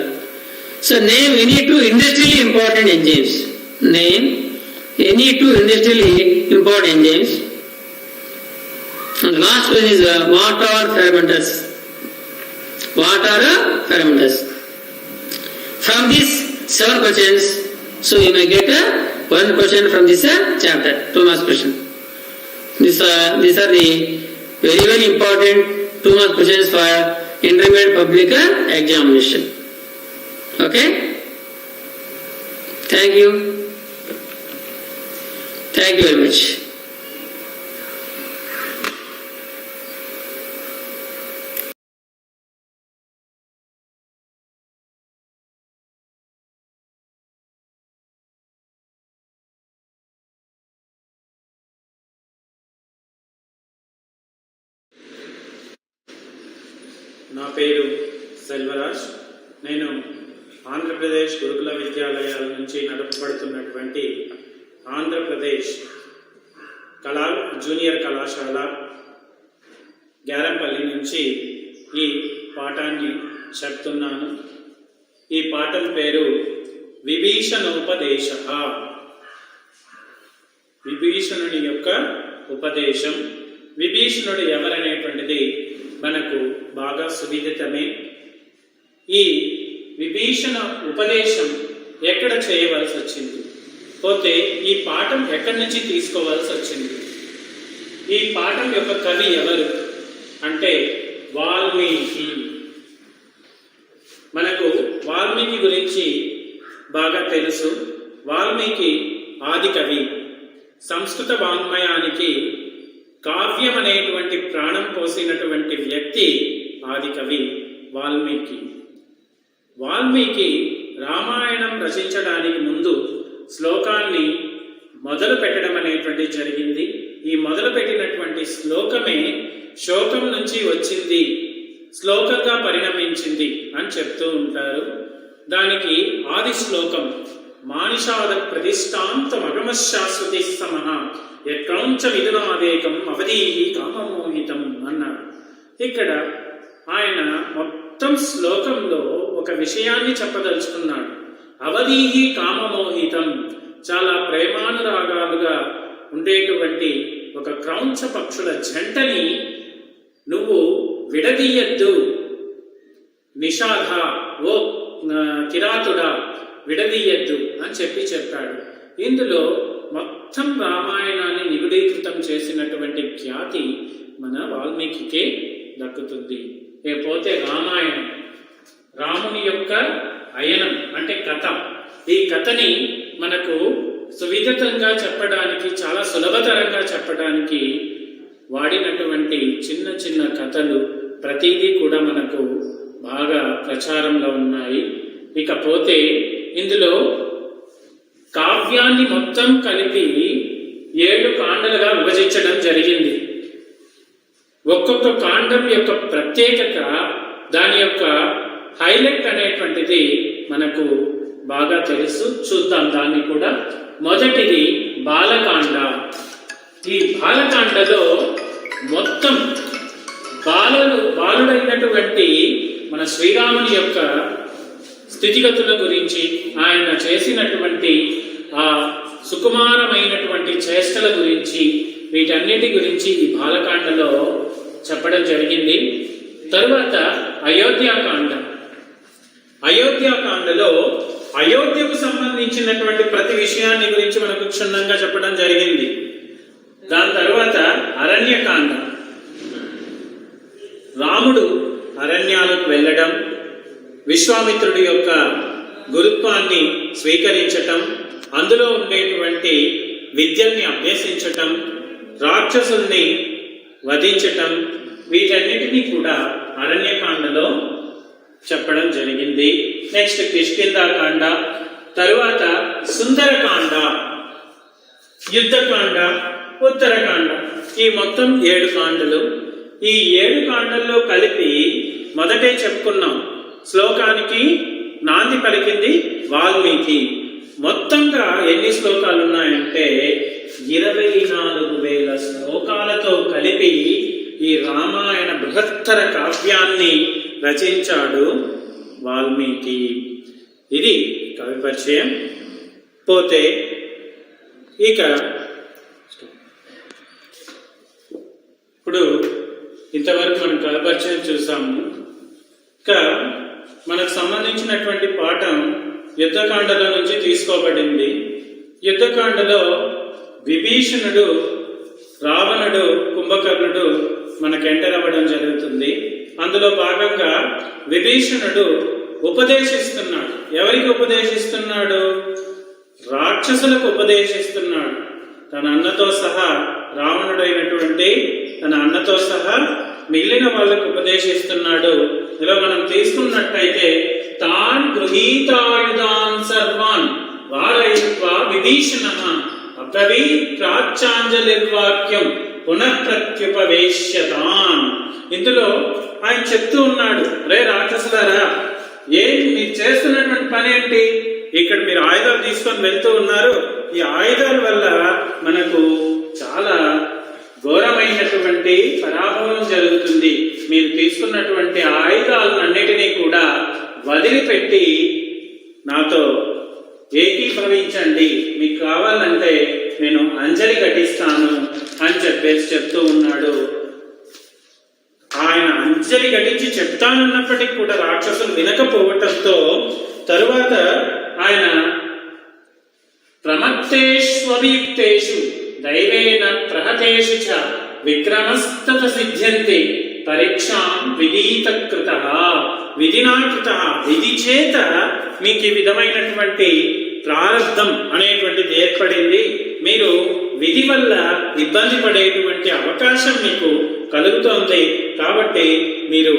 A: So name any 2 industrially important enzymes. Name any 2 industrially important enzymes. And the last one is what are fermenters? What are fermenters? From these 7 questions, so you may get 1 question from this chapter, 2 marks question. These are the very important 2 marks questions for intermediate public examination. Okay? Thank you. Thank you very much.
B: నా పేరు సెల్వరాజ్. నేను ఆంధ్రప్రదేశ్ గురుకుల విద్యాలయాల నుంచి నడపబడుతున్నటువంటి Andhra Pradesh junior కళాశాల గ్యారంపల్లి నుంచి ఈ పాఠాన్ని చెప్తున్నాను. ఈ పాఠం పేరు విభీషణోపదేశ. విభీషణుని యొక్క ఉపదేశం. విభీషణుడు ఎవరనేటువంటిది మనకు బాగా సువిదితమే. ఈ విభీషణ ఉపదేశం ఎక్కడ చేయవలసి వచ్చింది, పోతే ఈ పాఠం ఎక్కడి నుంచి తీసుకోవాల్సి వచ్చింది, ఈ పాఠం యొక్క కవి ఎవరు అంటే వాల్మీకి. మనకు వాల్మీకి గురించి బాగా తెలుసు. వాల్మీకి ఆది కవి. సంస్కృత వాంగ్మయానికి కావ్యం అనేటువంటి ప్రాణం పోసినటువంటి వ్యక్తి ఆది కవి వాల్మీకి. వాల్మీకి రామాయణం రచించడానికి ముందు శ్లోకాన్ని మొదలు పెట్టడం అనేటువంటిది జరిగింది. ఈ మొదలు పెట్టినటువంటి శ్లోకమే శోకం నుంచి వచ్చింది, శ్లోకంగా పరిణమించింది అని చెప్తూ ఉంటారు. దానికి ఆది శ్లోకం మానిషాద ప్రతిష్టాంతమగమశాశ్వతి సమః యక్రౌంచ విదునాదేకం అవధీహి కామమోహితం అన్నాడు. ఇక్కడ ఆయన మొత్తం శ్లోకంలో ఒక విషయాన్ని చెప్పదలుచుకున్నాడు. అవధీహి కామమోహితం, చాలా ప్రేమానురాగాలుగా ఉండేటువంటి ఒక క్రౌంచ పక్షుల జంటని నువ్వు విడదీయద్దు, నిషాధ ఓ కిరాతుడా విడదీయద్దు అని చెప్పాడు. ఇందులో మొత్తం రామాయణాన్ని నిగుడీకృతం చేసినటువంటి ఖ్యాతి మన వాల్మీకికే దక్కుతుంది. లేకపోతే రామాయణం రాముని యొక్క అయనం అంటే కథ. ఈ కథని మనకు సువిదితంగా చెప్పడానికి, చాలా సులభతరంగా చెప్పడానికి వాడినటువంటి చిన్న చిన్న కథలు ప్రతిదీ కూడా మనకు బాగా ప్రచారంలో ఉన్నాయి. ఇకపోతే ఇందులో కావ్యాన్ని మొత్తం కలిపి 7 కాండలుగా విభజించడం జరిగింది. ఒక్కొక్క కాండం యొక్క ప్రత్యేకత, దాని యొక్క హైలైట్ అనేటువంటిది మనకు బాగా తెలుసు. చూద్దాం దాన్ని కూడా. మొదటిది బాలకాండ. ఈ బాలకాండలో మొత్తం బాలుడైనటువంటి మన శ్రీరాముని యొక్క స్థితిగతుల గురించి, ఆయన చేసినటువంటి ఆ సుకుమారమైనటువంటి చేష్టల గురించి, వీటన్నిటి గురించి ఈ బాలకాండలో చెప్పడం జరిగింది. తరువాత అయోధ్యాకాండ. అయోధ్యాకాండలో అయోధ్యకు సంబంధించినటువంటి ప్రతి విషయాన్ని గురించి మనకు క్షుణ్ణంగా చెప్పడం జరిగింది. దాని తరువాత అరణ్యకాండ. రాముడు అరణ్యాలకు వెళ్ళడం, విశ్వామిత్రుడి యొక్క గురుత్వాన్ని స్వీకరించటం, అందులో ఉండేటువంటి విద్యల్ని అభ్యసించటం, రాక్షసుల్ని వధించటం, వీటన్నిటినీ కూడా అరణ్యకాండలో చెప్పడం జరిగింది. నెక్స్ట్ కిష్కింధాకాండ. తరువాత సుందరకాండ, యుద్ధకాండ, ఉత్తరకాండ. ఈ మొత్తం 7 కాండలు. ఈ 7 కాండల్లో కలిపి మొదటే చెప్పుకున్నాం, శ్లోకానికి నాంది పలికింది వాల్మీకి. మొత్తంగా ఎన్ని శ్లోకాలు ఉన్నాయంటే 24,000 శ్లోకాలతో కలిపి ఈ రామాయణ బృహత్తర కావ్యాన్ని రచించాడు వాల్మీకి. ఇది కవి పరిచయం. పోతే ఇక ఇప్పుడు ఇంతవరకు మనం కవి పరిచయం చూసాము. ఇక మనకు సంబంధించినటువంటి పాఠం యుద్ధకాండలో నుంచి తీసుకోబడింది. యుద్ధకాండలో విభీషణుడు, రావణుడు, కుంభకర్ణుడు మనకు ఎంటర్ అవ్వడం జరుగుతుంది. అందులో భాగంగా విభీషణుడు ఉపదేశిస్తున్నాడు. ఎవరికి ఉపదేశిస్తున్నాడు? రాక్షసులకు ఉపదేశిస్తున్నాడు. తన అన్నతో సహా, రావణుడైనటువంటి తన అన్నతో సహా మిగిలిన వాళ్ళకు ఉపదేశిస్తున్నాడు. ఇలా మనం తీసుకున్నట్టయితే తాన్ గృహీతాయుధాన్ సర్వాన్ వారయిత్వా విభీషణః అబ్రవీత్ ప్రాచ్యాంజలిర్వాక్యం పునఃప్రత్యుపవేశ్యతాన్. ఇందులో ఆయన చెప్తూ ఉన్నాడు, రే రాక్షసులారా, మీరు చేస్తున్నటువంటి పని ఏంటి? ఇక్కడ మీరు ఆయుధాలు తీసుకొని వెళ్తూ ఉన్నారు. ఈ ఆయుధాల వల్ల మనకు చాలా ఘోరమైనటువంటి పరాభవం జరుగుతుంది. మీరు తీసుకున్నటువంటి ఆయుధాలన్నిటినీ కూడా వదిలిపెట్టి నాతో ఏకీభవించండి. మీకు కావాలంటే నేను అంజలి ఘటిస్తాను అని చెప్తూ ఉన్నాడు. ఆయన అంజలి ఘటించి చెప్తానన్నప్పటికీ కూడా రాక్షసులు వినకపోవటంతో తరువాత ఆయన ప్రమత్తేష్వభియుక్తేషు దైవేన ప్రహతేషు చ విక్రమస్తత సిద్ధ్యంతి పరీక్షాం విధితకృత విధినాకృత, విధి చేత మీకు ఈ విధమైనటువంటి ప్రారంధం అనేటువంటిది ఏర్పడింది. మీరు విధి వల్ల ఇబ్బంది పడేటువంటి అవకాశం మీకు కలుగుతోంది. కాబట్టి మీరు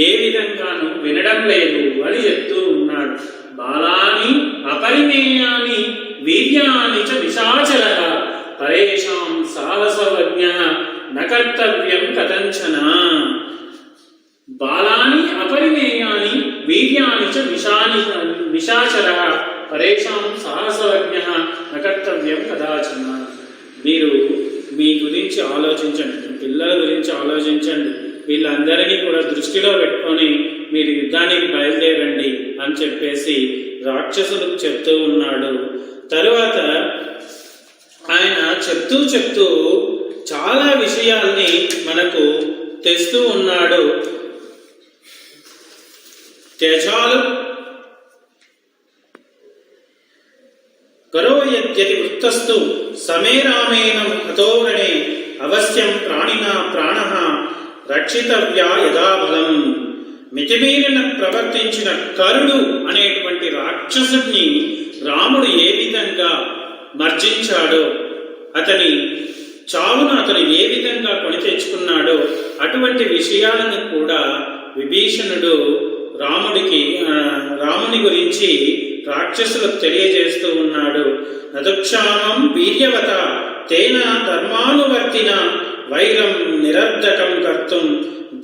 B: ఏ విధంగానూ వినడం లేదు అని చెప్తూ ఉన్నాడు. బాలాని అపరిమేయాని వీర్యాని చ నిశాచరః పరేషాం సాహసవజ్ఞః న కర్తవ్యం కథంచన. బాలాని అపరిమేయాని వీర్యాని చ నిశాచరః పరేషాం సాహసవజ్ఞః న కర్తవ్యం కదాచన. మీరు మీ గురించి ఆలోచించండి, పిల్లల గురించి ఆలోచించండి. వీళ్ళందరినీ కూడా దృష్టిలో పెట్టుకొని మీరు యుద్ధానికి బయలుదేరండి అని చెప్పేసి రాక్షసులకు చెప్తూ ఉన్నాడు. తరువాత ఆయన చెప్తూ చాలా విషయాల్ని మనకు తెస్తూ ఉన్నాడు. త్యజాలు కరో యద్యతి వృత్తస్తు సమే రామేణ హతోరణే అవశ్యం ప్రాణినా ప్రాణః రక్షితవ్యా యథాబలం. మితిమీరిన ప్రవర్తించిన కరుడు అనేటువంటి రాక్షసుడిని రాముడు ఏ విధంగా మర్జించాడో, అతని చావును అతను ఏ విధంగా కొని తెచ్చుకున్నాడో అటువంటి విషయాలను కూడా విభీషణుడు రాముని గురించి రాక్షసులకు తెలియజేస్తూ ఉన్నాడు. నదుక్షామం వీర్యవత తేన ధర్మానువర్తిన వైరం నిరర్ధకం కర్తుం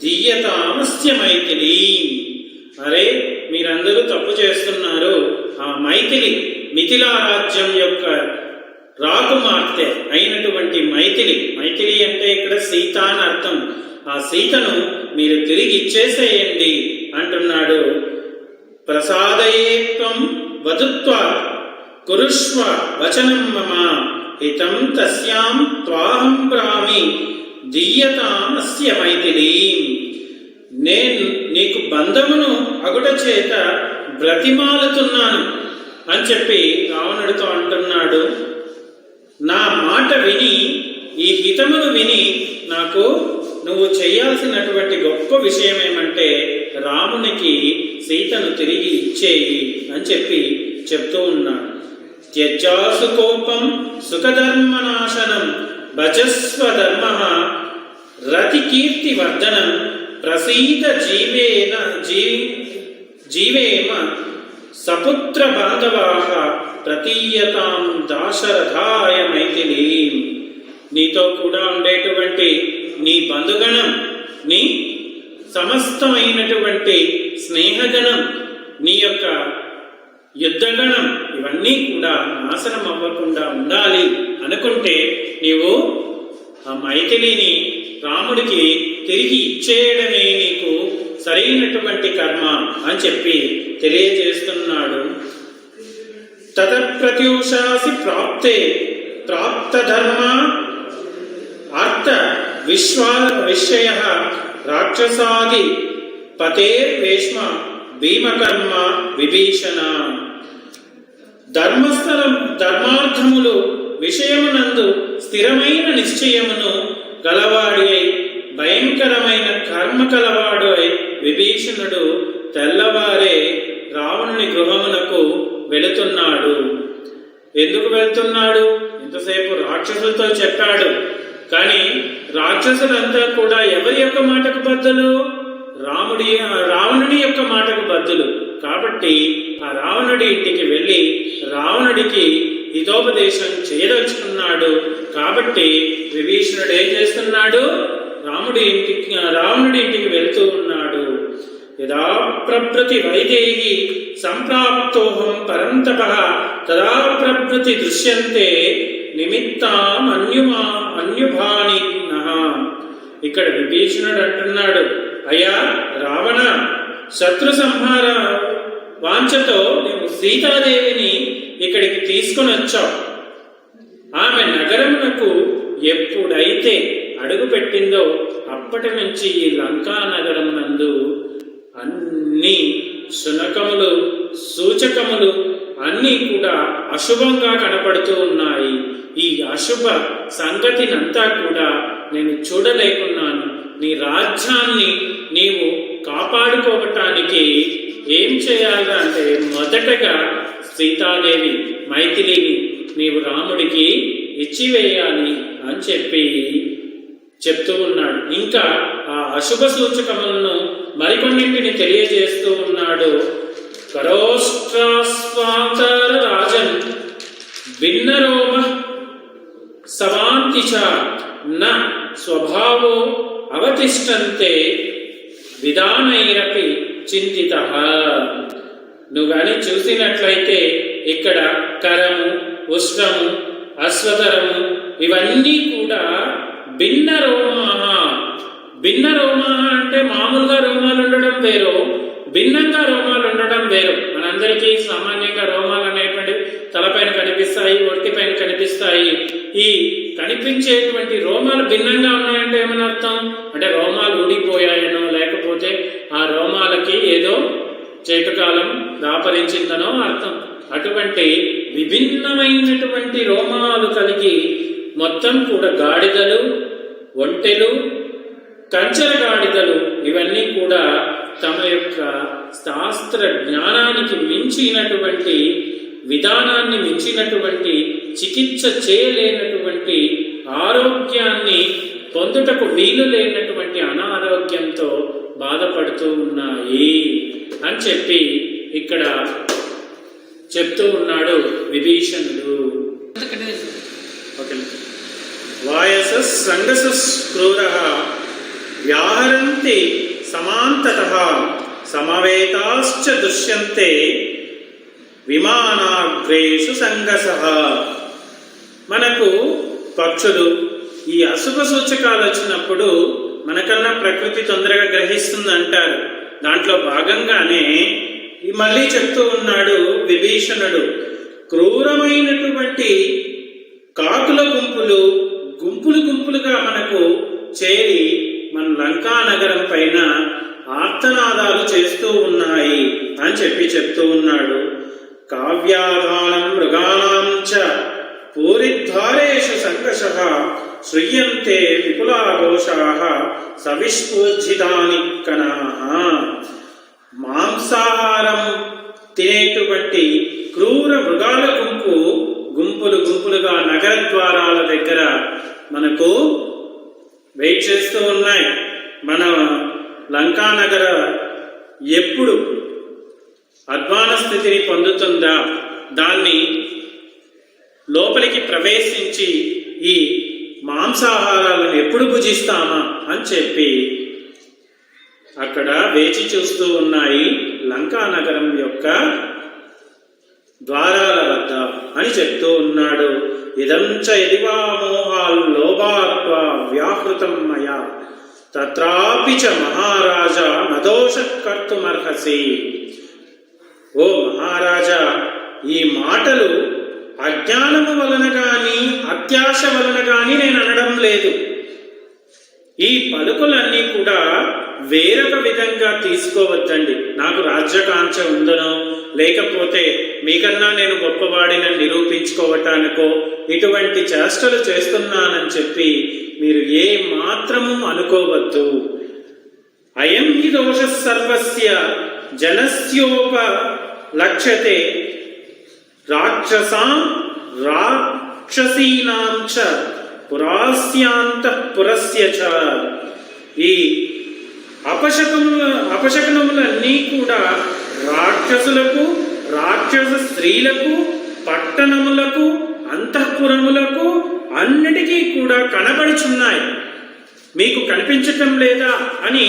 B: దీయతామస్య మైథిలి. అరే, మీరందరూ తప్పు చేస్తున్నారు. ఆ మిథిలా రాజ్యం యొక్క రాకుమార్తె అయినటువంటి మైథిలి అంటే ఇక్కడ సీత అని అర్థం. ఆ సీతను మీరు తిరిగి ఇచ్చేసేయండి అంటున్నాడు. ప్రసాదయేత్వం వదుత్వ కురుష్వ వచనం మమ హితం తస్యాం త్వాహం బ్రామి దీయతామస్య మైథిలి. నేను నీకు బంధమును అగుట చేత బ్రతిమాలుతున్నాను అని చెప్పి రావణుడితో అంటున్నాడు. నా మాట విని, ఈ హితమును విని నాకు నువ్వు చేయాల్సినటువంటి గొప్ప విషయం ఏమంటే రామునికి సీతను తిరిగి ఇచ్చేయి అని చెప్పి చెప్తూ ఉన్నాడు. త్యజాసు కోపం సుఖధర్మనాశనం భజస్వ ధర్మ రతి కీర్తి వర్ధనం ప్రసీద జీవేమ సపుత్ర బాంధవాః ప్రతీయతాం దాశరథాయ మైథిలి. నీతో కూడా ఉండేటువంటి నీ బంధుగణం, నీ సమస్తమైనటువంటి స్నేహగణం, నీ యొక్క యుద్ధగణం ఇవన్నీ కూడా నాశనం అవ్వకుండా ఉండాలి అనుకుంటే నీవు ఆ మైథిలిని రాముడికి తిరిగి ఇచ్చేయడమే నీకు సరైనటువంటి కర్మ అని చెప్పి తెలియజేస్తున్నాడు. తతప్రత్యూషాసి ప్రాప్త ధర్మ అర్థ విషయ రాక్షసాది పతేర్వేష్మ భీమకర్మ విభీషణ. ధర్మార్థములు విషయమునందు స్థిరమైన నిశ్చయమును గలవాడి అయి భయంకరమైన కర్మ కలవాడు అయి విభీషణుడు తెల్లవారే రావణుని గృహమునకు వెళుతున్నాడు. ఎందుకు వెళ్తున్నాడు? ఇంతసేపు రాక్షసులతో చెప్పాడు, కానీ రాక్షసులంతా కూడా ఎవరి యొక్క మాటకు బద్దులు? రావణుడి యొక్క మాటకు బద్దులు. కాబట్టి ఆ రావణుడి ఇంటికి వెళ్ళి రావణుడికి హితోపదేశం చేయదలుచుకున్నాడు. కాబట్టి విభీషణుడు ఏం చేస్తున్నాడు? రావణుడి ఇంటికి వెళ్తూ ఉన్నాడు. యదా ప్రభృతి వైదేహి సంప్రాప్తోహం పరంతపః తదా ప్రభృతి దృశ్యంతే నిమిత్తాం అన్యుభానినః. ఇక్కడ విభీషణుడు అంటున్నాడు, అయ్యా రావణ, శత్రు సంహార వాంఛతో నువ్వు సీతాదేవిని ఇక్కడికి తీసుకొని వచ్చావు. ఆమె నగరమునకు ఎప్పుడైతే అడుగు పెట్టిందో అప్పటి నుంచి ఈ లంకా నగరమునందు అన్ని శునకములు, సూచకములు అన్నీ కూడా అశుభంగా కనపడుతూ ఉన్నాయి. ఈ అశుభ సంగతినంతా కూడా నేను చూడలేకున్నాను. నీ రాజ్యాన్ని నీవు కాపాడుకోవటానికి ఏం చేయాలి అంటే మొదటగా సీతాదేవి మైథిలిని నీవు రాముడికి ఇచ్చివేయాలి అని చెప్పి చెప్తూ ఉన్నాడు. ఇంకా ఆ అశుభ సూచకములను మరికొన్నింటిని తెలియజేస్తూ ఉన్నాడు. కరోష్ట్రాస్వాంతర రాజన్ భిన్నరోమ సవాంతిచ న స్వభావో అవతిష్టంతే విధానైరపి చింతిత. నువ్వు కానీ చూసినట్లయితే ఇక్కడ కరము, ఉష్ణము, అశ్వతరము ఇవన్నీ కూడా భిన్న రోమాహ. భిన్న రోమాహ అంటే మామూలుగా రోమాలు ఉండడం వేరు, భిన్నంగా రోమాలు ఉండడం వేరు. మనందరికీ సామాన్యంగా రోమాలు అనేటువంటి తలపైన కనిపిస్తాయి, ఒంటిపైన కనిపిస్తాయి. ఈ కనిపించేటువంటి రోమాలు భిన్నంగా ఉన్నాయంటే ఏమని అర్థం అంటే రోమాలు ఊడిపోయాయనో లేకపోతే ఆ రోమాలకి ఏదో చేటుకాలం దాపరించిందనో అర్థం. అటువంటి విభిన్నమైనటువంటి రోమాలు కలిగి మొత్తం కూడా గాడిదలు, ఒంటెలు, కంచెర గాడిదలు ఇవన్నీ కూడా తమ యొక్క శాస్త్ర జ్ఞానానికి మించినటువంటి విధానాన్ని మించినటువంటి చికిత్స చేయలేనటువంటి ఆరోగ్యాన్ని పొందుటకు వీలు లేనటువంటి అనారోగ్యంతో బాధపడుతూ ఉన్నాయి అని చెప్పి ఇక్కడ చెప్తూ ఉన్నాడు విభీషణుడు. వాయసస్ సంగసస్ క్రూరః వ్యాహరంతి సమాంతతః సమవేతాశ్చ దృశ్యంతే విమానాగ్రేషు సంగసః. మనకు పక్షులు ఈ అశుభ సూచకాలు వచ్చినప్పుడు మనకన్నా ప్రకృతి తొందరగా గ్రహిస్తుంది అంటారు. దాంట్లో భాగంగానే మళ్ళీ చెప్తూ ఉన్నాడు విభీషణుడు. క్రూరమైనటువంటి కాకుల గుంపులు గుంపులు గుంపులుగా మనకు చేరి మన లంకా నగరం పైన ఆర్తనాదాలు చేస్తూ ఉన్నాయి అని చెప్పి చెప్తూ ఉన్నాడు. కావ్యాధానం మృగాణాం చ పూరిద్వారేషు సంకషః శ్రూయంతే విపులాఘోషాః సవిస్ఫూర్జితాని కణాః. మాంసాహారం తినేటువంటి క్రూర మృగాల గుంపులు గుంపులుగా నగర ద్వారాల దగ్గర మనకు వెయిట్ చేస్తూ ఉన్నాయి. మన లంకా నగర ఎప్పుడు అధ్వాన స్థితిని పొందుతుందా, దాన్ని లోపలికి ప్రవేశించి ఈ మాంసాహారాలను ఎప్పుడు భుజిస్తామా అని చెప్పి అక్కడ వేచి చూస్తూ ఉన్నాయి లంకా నగరం యొక్క ద్వారాల వద్ద అని చెప్తూ ఉన్నాడు. ఇదంచ యదివా మోహాల్లోభాత్వా వ్యాహృతం మయా తత్రాపి చ మహారాజా నదోష కర్తుమర్హసి. ఓ మహారాజా, ఈ మాటలు అజ్ఞానము వలన గాని అత్యాశ వలన గాని నేను అనడం లేదు. ఈ పలుకులన్నీ కూడా వేరొక విధంగా తీసుకోవద్దండి. నాకు రాజ్యకాంక్ష ఉందనో లేకపోతే మీకన్నా నేను గొప్పవాడిని నిరూపించుకోవటానికో ఇటువంటి చేష్టలు చేస్తున్నానని చెప్పి మీరు ఏ మాత్రము అనుకోవద్దు. అయం హి దోష సర్వస్య జనస్యోపలక్ష్యతే రాక్షసీనాం చ పురాస్యాంతః పురస్య చ. ఈ అపశకనములన్నీ కూడా రాక్షసులకు, రాక్షస స్త్రీలకు, పట్టణములకు, అంతఃపురములకు అన్నిటికీ కూడా కనబడుచున్నాయి. మీకు కనిపించటం లేదా అని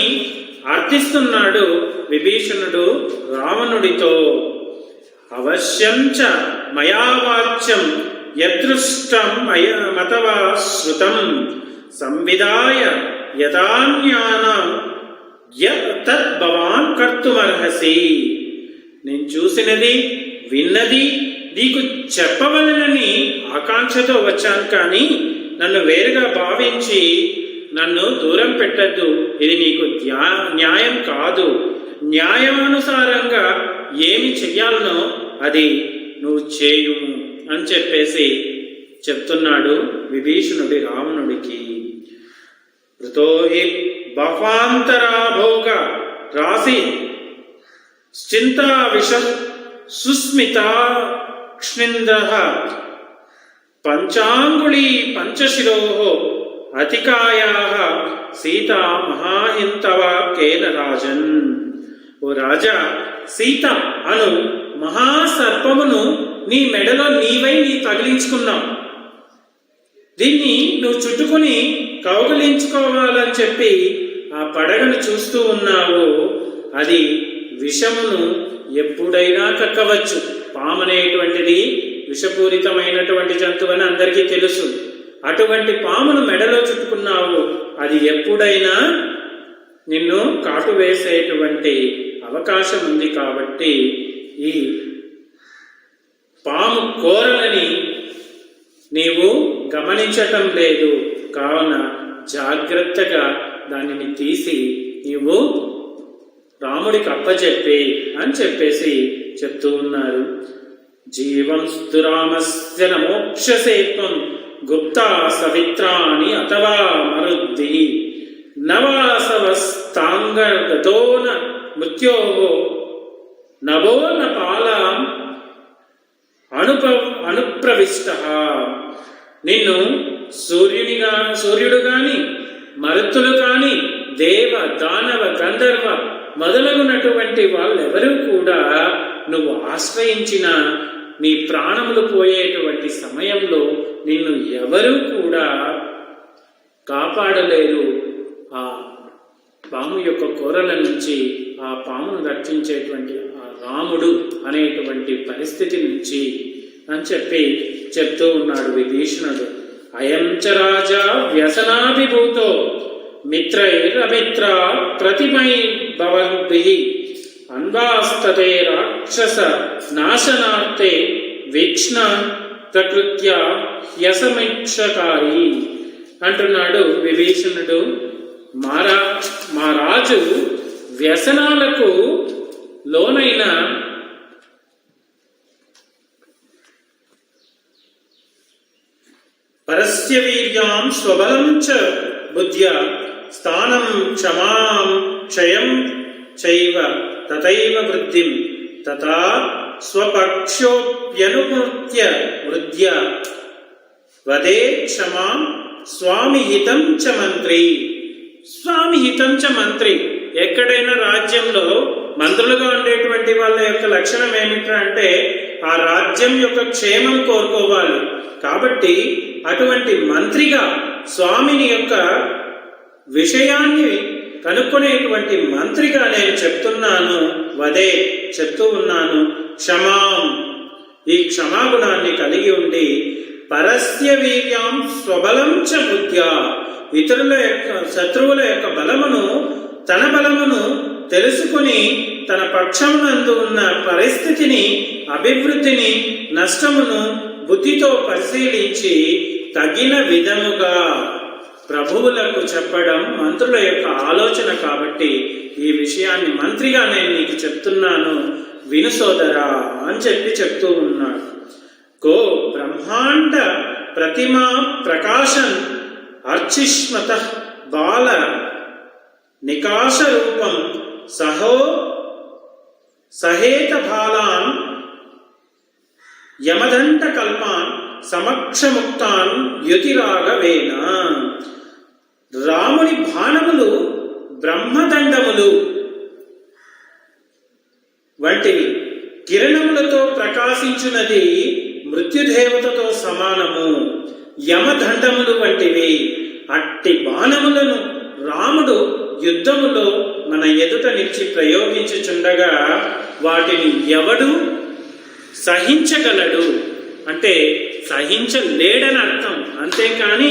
B: అర్థిస్తున్నాడు విభీషణుడు రావణుడితో. అవశ్యం చ మయా వాచ్యం యదృష్టం మతవా శ్రుతం సంవిదాయ యథాన్యానం యత్ భవాన్ కర్తుమర్హసి. నేను చూసినది విన్నది నీకు చెప్పవలనని ఆకాంక్షతో వచ్చాను, కానీ నన్ను వేరుగా భావించి నన్ను దూరం పెట్టద్దు. ఇది నీకు న్యాయం కాదు. న్యాయానుసారంగా ఏమి చెయ్యాలనో అది నువ్వు చేయుము అని చెప్పేసి చెప్తున్నాడు విభీషణుడి రావణుడికి. ఋతో హి బహ్వాంతరాభోగ రాసి చింతా విష సుస్మితాక్ష్మింద్ర పంచాంగుళీ పంచశిరో అతికాయా సీత మహాహింతవాక్యేన రాజన్. ఓ రాజా, సీత అను మహాసర్పమును నీ మెడలో నీవై తగిలించుకున్నావు. దీన్ని నువ్వు చుట్టుకుని కౌగలించుకోవాలని చెప్పి ఆ పడగను చూస్తూ ఉన్నావు. అది విషమును ఎప్పుడైనా కక్కవచ్చు. పాము అనేటువంటిది విషపూరితమైనటువంటి జంతువు అని అందరికీ తెలుసు. అటువంటి పామును మెడలో చుట్టుకున్నావు, అది ఎప్పుడైనా నిన్ను కాటు వేసేటువంటి అవకాశం ఉంది. కాబట్టి ఈ పాము కోరలని నీవు గమనించటం లేదు, కావున జాగ్రత్తగా దానిని తీసి నీవు రాముడికి అప్పచెప్పి అని చెప్పేసి చెప్తూ ఉన్నారు. జీవం స్తురామస్య నమోక్షసేత్వం గుప్తా సవిత్రాని అథవా మరుద్ది నవాసవస్తాంగతోన మృత్యో నవో న పాలాం అనుప్రవిష్ట. నిన్ను సూర్యుడు గాని మరుత్తులు కాని దేవ దానవ గంధర్వ మొదలగునటువంటి వాళ్ళెవరూ కూడా నువ్వు ఆశ్రయించిన నీ ప్రాణములు పోయేటువంటి సమయంలో నిన్ను ఎవరూ కూడా కాపాడలేరు. ఆ పాము యొక్క కోరల నుంచి ఆ పామును రక్షించేటువంటి ఆ రాముడు అనేటువంటి పరిస్థితి నుంచి అని చెప్పి చెప్తూ ఉన్నాడు విభీషణుడు. అయం చ రాజా వ్యసనాభిభూతో మిత్రైరమిత్ర ప్రతిమై భవంభిః అన్వాస్తతే రాక్షస నాశనార్థే వీక్ష్ణ ప్రకృత్య హ్యసమీక్షకారి అంటున్నాడు విభీషణుడు. మా రాజు వ్యసనాలకు లోనైన పరస్య వీర్యాం స్వబలం చ బుద్ధ్య స్థానం క్షమాం క్షయం చైవ తథైవ వృద్ధిం తథా స్వపక్షోప్యనుమృత్య వృద్ధ్య వదే క్షమాం స్వామి హితం చ మంత్రి. స్వామి హితం చ మంత్రి. ఎక్కడైనా రాజ్యంలో మంత్రులుగా ఉండేటువంటి వాళ్ళ యొక్క లక్షణం ఏమిటంటే అంటే ఆ రాజ్యం యొక్క క్షేమం కోరుకోవాలి. కాబట్టి అటువంటి మంత్రిగా స్వామిని యొక్క విషయాన్ని కనుక్కునేటువంటి మంత్రిగా నేను చెప్తున్నాను. వదే చెప్తూ ఉన్నాను. క్షమాం, ఈ క్షమాగుణాన్ని కలిగి ఉండి పరస్య వీర్యాం స్వబలం చ బుద్ధ్యా, ఇతరుల యొక్క శత్రువుల యొక్క బలమును తన బలమును తెలుసుకుని తన పక్షమునందు ఉన్న పరిస్థితిని అభివృద్ధిని నష్టమును బుద్ధితో పరిశీలించి తగిన విధముగా ప్రభువులకు చెప్పడం మంత్రుల యొక్క ఆలోచన. కాబట్టి ఈ విషయాన్ని మంత్రిగా నేను నీకు చెప్తున్నాను, విను సోదరా అని చెప్పి చెప్తూ ఉన్నాడు. గో బ్రహ్మాండ ప్రతిమా ప్రకాశన్ అర్చిష్మత బాల నికాశ రూపం సహేత బాలాన్ యమదంట కల్పాన్ సమక్షముక్తాన్ యుతిరాగవేన. రాముని బాణములు బ్రహ్మదండములు వంటివి, కిరణములతో ప్రకాశించున్నది మృత్యుదేవతతో సమానము. యమదండములు వంటివి. అట్టి బాణములను రాముడు యుద్ధములో మన ఎదుట నుంచి ప్రయోగించుచుండగా వాటిని ఎవడు సహించగలడు అంటే సహించలేడని అర్థం. అంతేకాని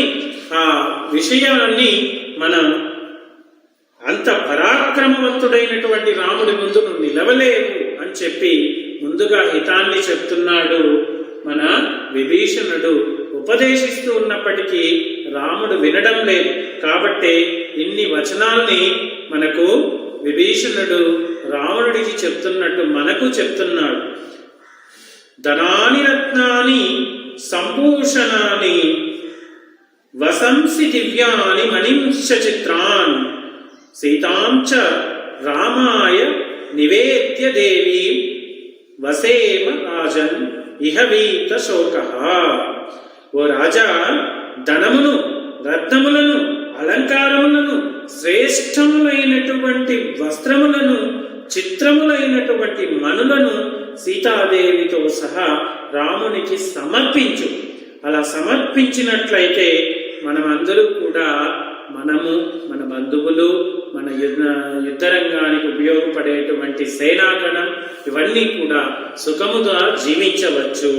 B: ఆ విషయాన్ని మనం అంత పరాక్రమవంతుడైనటువంటి రాముడి ముందు నువ్వు నిలవలేవు అని చెప్పి ముందుగా హితాన్ని చెప్తున్నాడు మన విభీషణుడు. ఉపదేశిస్తూ ఉన్నప్పటికీ రాముడు వినడం లేదు. కాబట్టి ఇన్ని వచనాల్ని మనకు విభీషణుడు రావణుడికి చెప్తున్నట్టు మనకు చెప్తున్నాడు. ధనాని రత్నాని సంభూషణాని వసంసి దివ్యాని మణింశ చిత్రాన్ సీతాంచ రామాయ నివేద్య దేవీ వసేమ రాజన్ ఇహవీత శోక. ఓ రాజా, ధనమును, రత్నములను, అలంకారములను, శ్రేష్టములైనటువంటి వస్త్రములను, చిత్రములైనటువంటి మనులను సీతాదేవితో సహా రామునికి సమర్పించు. అలా సమర్పించినట్లయితే మనమందరూ కూడా, మనము, మన బంధువులు, మన యుద్ధరంగానికి ఉపయోగపడేటువంటి సేనాగణం, ఇవన్నీ కూడా సుఖముగా జీవించవచ్చు.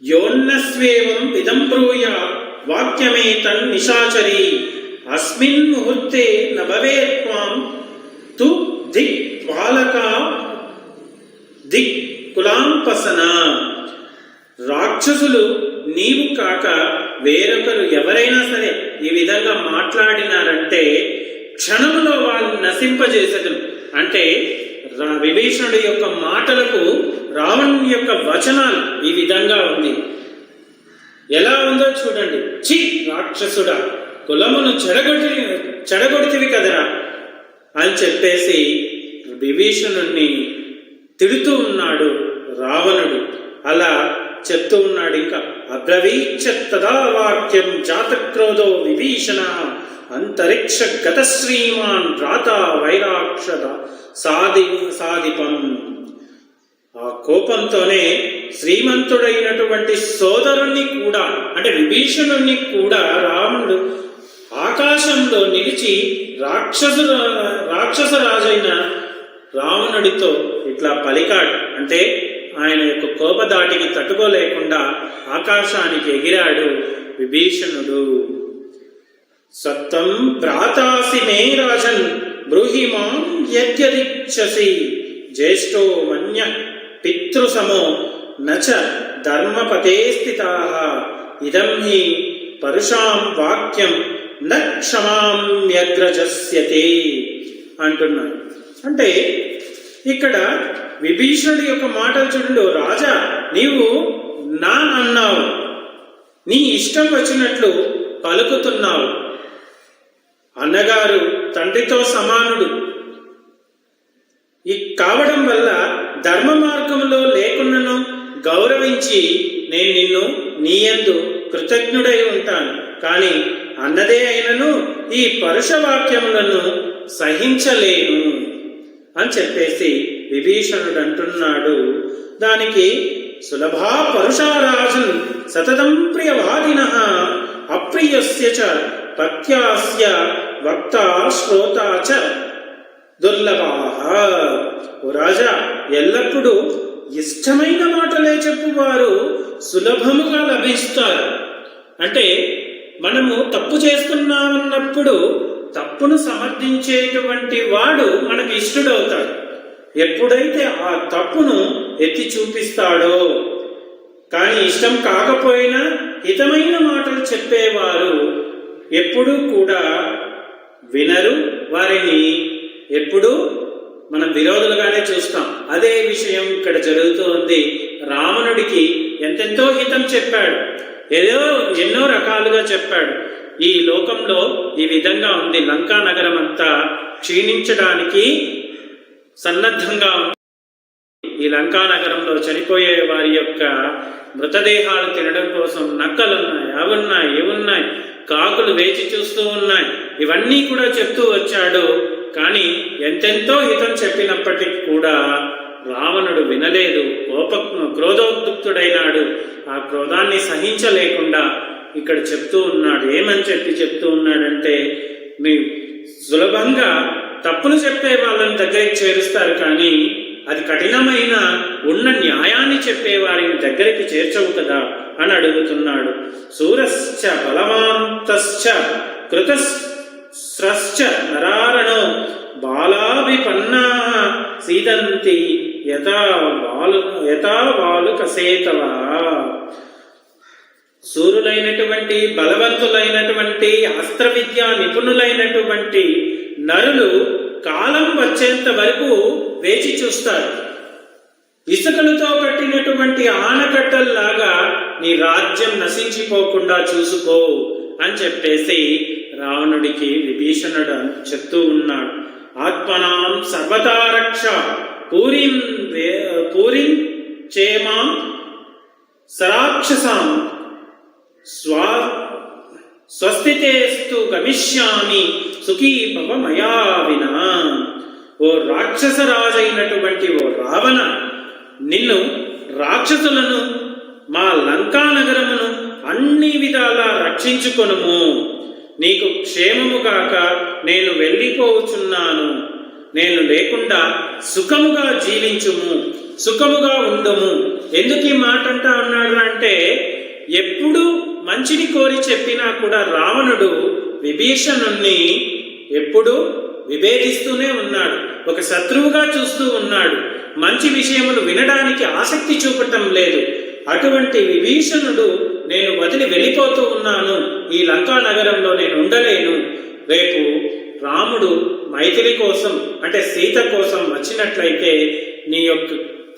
B: యోన్నస్వేవం విదం బ్రూయ వాక్యమేతన్ నిశాచరి అస్మిన్ ముహూర్తే నభవేత్ త్వాం తు దిక్ బాలక దిక్ కులాంపసన. రాక్షసులు నీవు కాక వేరొకరు ఎవరైనా సరే ఈ విధంగా మాట్లాడినారంటే క్షణములో వాళ్ళని నశింపజేసదు. అంటే విభీషణుడి యొక్క మాటలకు రావణుని యొక్క వచనాలు ఈ విధంగా ఉంది. ఎలా ఉందో చూడండి. చి రాక్షసుడా, కులమును చెడగొడితివి కదరా అని చెప్పేసి విభీషణుణ్ణి తిడుతూ ఉన్నాడు రావణుడు. అలా చెప్తూ ఉన్నాడు. ఇంకా అబ్రవీచ్చ తదా వాక్యం జాతక్రోధో విభీషణ అంతరిక్ష గత శ్రీమాన్ రాత వైరాక్షద సాధిపం. ఆ కోపంతోనే శ్రీమంతుడైనటువంటి సోదరుణ్ణి కూడా, అంటే విభీషణుణ్ణి కూడా రావణుడు ఆకాశంలో నిలిచి రాక్షసరాజైన రావణుడితో ఇట్లా పలికాడు. అంటే ఆయన యొక్క కోపదాటికి తట్టుకోలేకుండా ఆకాశానికి ఎగిరాడు విభీషణుడు. సత్తం భ్రాతాసి మే రాజన్ బ్రూహిమాం యద్యదిచ్చసి జ్యేష్ఠో మన్య పితృసమో నచ ధర్మపతే స్థితాః ఇదం హి పరుషాం వాక్యం న క్షమామ్యగ్రజస్యతే అంటున్నాడు. అంటే ఇక్కడ విభీషణుడి యొక్క మాటలు చూడండి. రాజా, నీవు నా అన్నావు, నీ ఇష్టం వచ్చినట్లు పలుకుతున్నావు. అన్నగారు తండ్రితో సమానుడు కావడం వల్ల ధర్మ మార్గంలో లేకున్నను గౌరవించి నేను నిన్ను నీయందు కృతజ్ఞుడై ఉంటాను. కానీ అన్నదే అయినను ఈ పరుషవాక్యములను సహించలేను అని చెప్పేసి విభీషణుడు అంటున్నాడు. దానికి సులభా పరుషారాజన్ సతతం ప్రియవాదినః అప్రియస్య చ పత్యాస్య వక్త శ్రోత చ దుర్లభాః. ఓ రాజా, ఎల్లప్పుడూ ఇష్టమైన మాటలే చెప్పువారు సులభముగా లభిస్తారు. అంటే మనము తప్పు చేస్తున్నామన్నప్పుడు తప్పును సమర్థించేటువంటి వాడు మనకు ఇష్టడవుతాడు. ఎప్పుడైతే ఆ తప్పును ఎత్తి చూపిస్తాడో, కానీ ఇష్టం కాకపోయినా హితమైన మాటలు చెప్పేవారు ఎప్పుడూ కూడా వినరు. వారిని ఎప్పుడూ మనం విరోధులుగానే చూస్తాం. అదే విషయం ఇక్కడ జరుగుతూ ఉంది. రావణుడికి ఎంతెంతో హితం చెప్పాడు, ఎన్నో రకాలుగా చెప్పాడు. ఈ లోకంలో ఈ విధంగా ఉంది. లంకా నగరం అంతా క్షీణించడానికి సన్నద్ధంగా ఉంది. ఈ లంకా నగరంలో చనిపోయే వారి యొక్క మృతదేహాలు తినడం కోసం నక్కలున్నాయి, అవున్నాయి, ఇవున్నాయి, కాకులు వేచి చూస్తూ ఉన్నాయి. ఇవన్నీ కూడా చెప్తూ వచ్చాడు. కానీ ఎంతెంతో హితం చెప్పినప్పటికీ కూడా రావణుడు వినలేదు. క్రోధోద్యుక్తుడైనాడు. ఆ క్రోధాన్ని సహించలేకుండా ఇక్కడ చెప్తూ ఉన్నాడు. ఏమని చెప్తూ ఉన్నాడంటే, మీ సులభంగా తప్పులు చెప్పే వాళ్ళని దగ్గరికి చేరుస్తారు, కానీ అది కఠినమైన ఉన్న న్యాయాన్ని చెప్పే వారిని దగ్గరికి చేర్చవు కదా అని అడుగుతున్నాడు. శూరశ్చ బలవాంతశ్చ కృతస్రశ్చ నరారణో బాలాభిపన్నాః సీదంతి యథా బాలుకసేతవా. శూరులైనటువంటి, బలవంతులైనటువంటి, అస్త్ర విద్యా నిపుణులైనటువంటి నరులు కాలం వచ్చేంత వరకు వేచి చూస్తారు. ఇసుకలతో కట్టినటువంటి ఆనకట్టల్లాగా నీ రాజ్యం నశించిపోకుండా చూసుకో అని చెప్పేసి రావణుడికి విభీషణుడు చెప్తూ ఉన్నాడు. ఆత్మనాం సర్వదా రక్ష పూరిం చేమాం సరాక్షసాం స్వస్తితేస్తు గమిష్యామి సుఖీ భవ మయా వినా. ఓ రాక్షసరాజైనటువంటి ఓ రావణ, నిన్ను రాక్షసులను మా లంకా నగరమును అన్ని విధాలా రక్షించుకొనుము. నీకు క్షేమము కాక నేను వెళ్ళిపోవచ్చున్నాను. నేను లేకుండా సుఖముగా జీవించుము, సుఖముగా ఉండుము. ఎందుకు ఈ మాట అంటా ఉన్నాడు అంటే, ఎప్పుడు మంచిని కోరి చెప్పినా కూడా రావణుడు విభీషణుణ్ణి ఎప్పుడు విభేదిస్తూనే ఉన్నాడు, ఒక శత్రువుగా చూస్తూ ఉన్నాడు. మంచి విషయములు వినడానికి ఆసక్తి చూపటం లేదు. అటువంటి విభీషణుడు నేను వదిలి వెళ్ళిపోతూ ఉన్నాను, ఈ లంకా నగరంలో నేను ఉండలేను. రేపు రాముడు మైథిలి కోసం అంటే సీత కోసం వచ్చినట్లయితే నీ యొక్క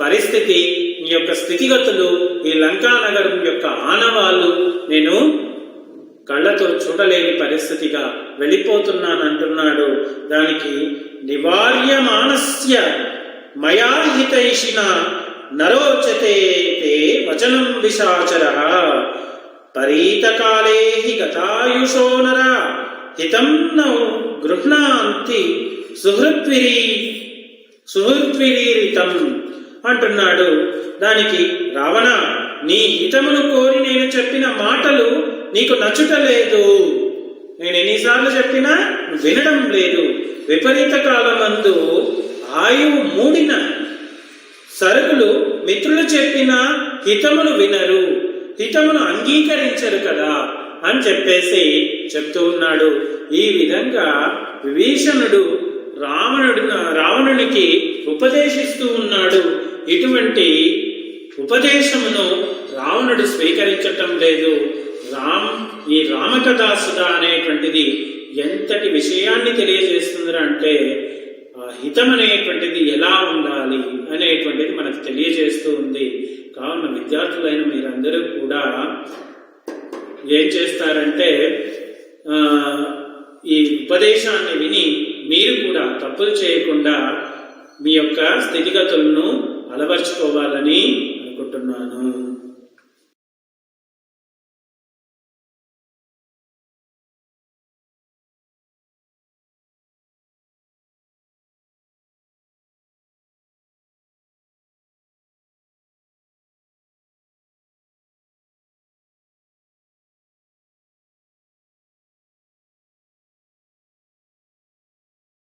B: పరిస్థితి, నీ యొక్క స్థితిగతులు, ఈ లంకా నగరం యొక్క ఆనవాళ్ళు నేను కళ్ళతో చూడలేని పరిస్థితిగా వెళ్ళిపోతున్నానంటున్నాడు. దానికి నివార్యమానస్య మయా హితైషిణ నరోచతే తే వచనం విశాచరః పరీతకాలే హి గతాయుషో నర హితం నౌ గృహ్ణాంతి సుహృద్విరీరితం అంటున్నాడు. దానికి రావణ, నీ హితమును కోరి నేను చెప్పిన మాటలు నీకు నచ్చుటలేదు. నేను ఎన్నిసార్లు చెప్పినా వినడం లేదు. విపరీత కాలమందు ఆయువు మూడిన సరుకులు మిత్రులు చెప్పిన హితమును వినరు, హితమును అంగీకరించరు కదా అని చెప్పేసి చెప్తూ ఉన్నాడు. ఈ విధంగా విభీషణుడు రావణునికి ఉపదేశిస్తూ ఉన్నాడు. ఇటువంటి ఉపదేశమును రావణుడు స్వీకరించటం లేదు. ఈ రామకథాసుధ అనేటువంటిది ఎంతటి విషయాన్ని తెలియజేస్తుంది అంటే, హితం అనేటువంటిది ఎలా ఉండాలి అనేటువంటిది మనకు తెలియజేస్తూ ఉంది. కావున విద్యార్థులైన మీరందరూ కూడా ఏం చేస్తారంటే, ఈ ఉపదేశాన్ని విని మీరు కూడా తప్పులు చేయకుండా మీ యొక్క స్థితిగతులను అలవర్చుకోవాలని అనుకుంటున్నాను.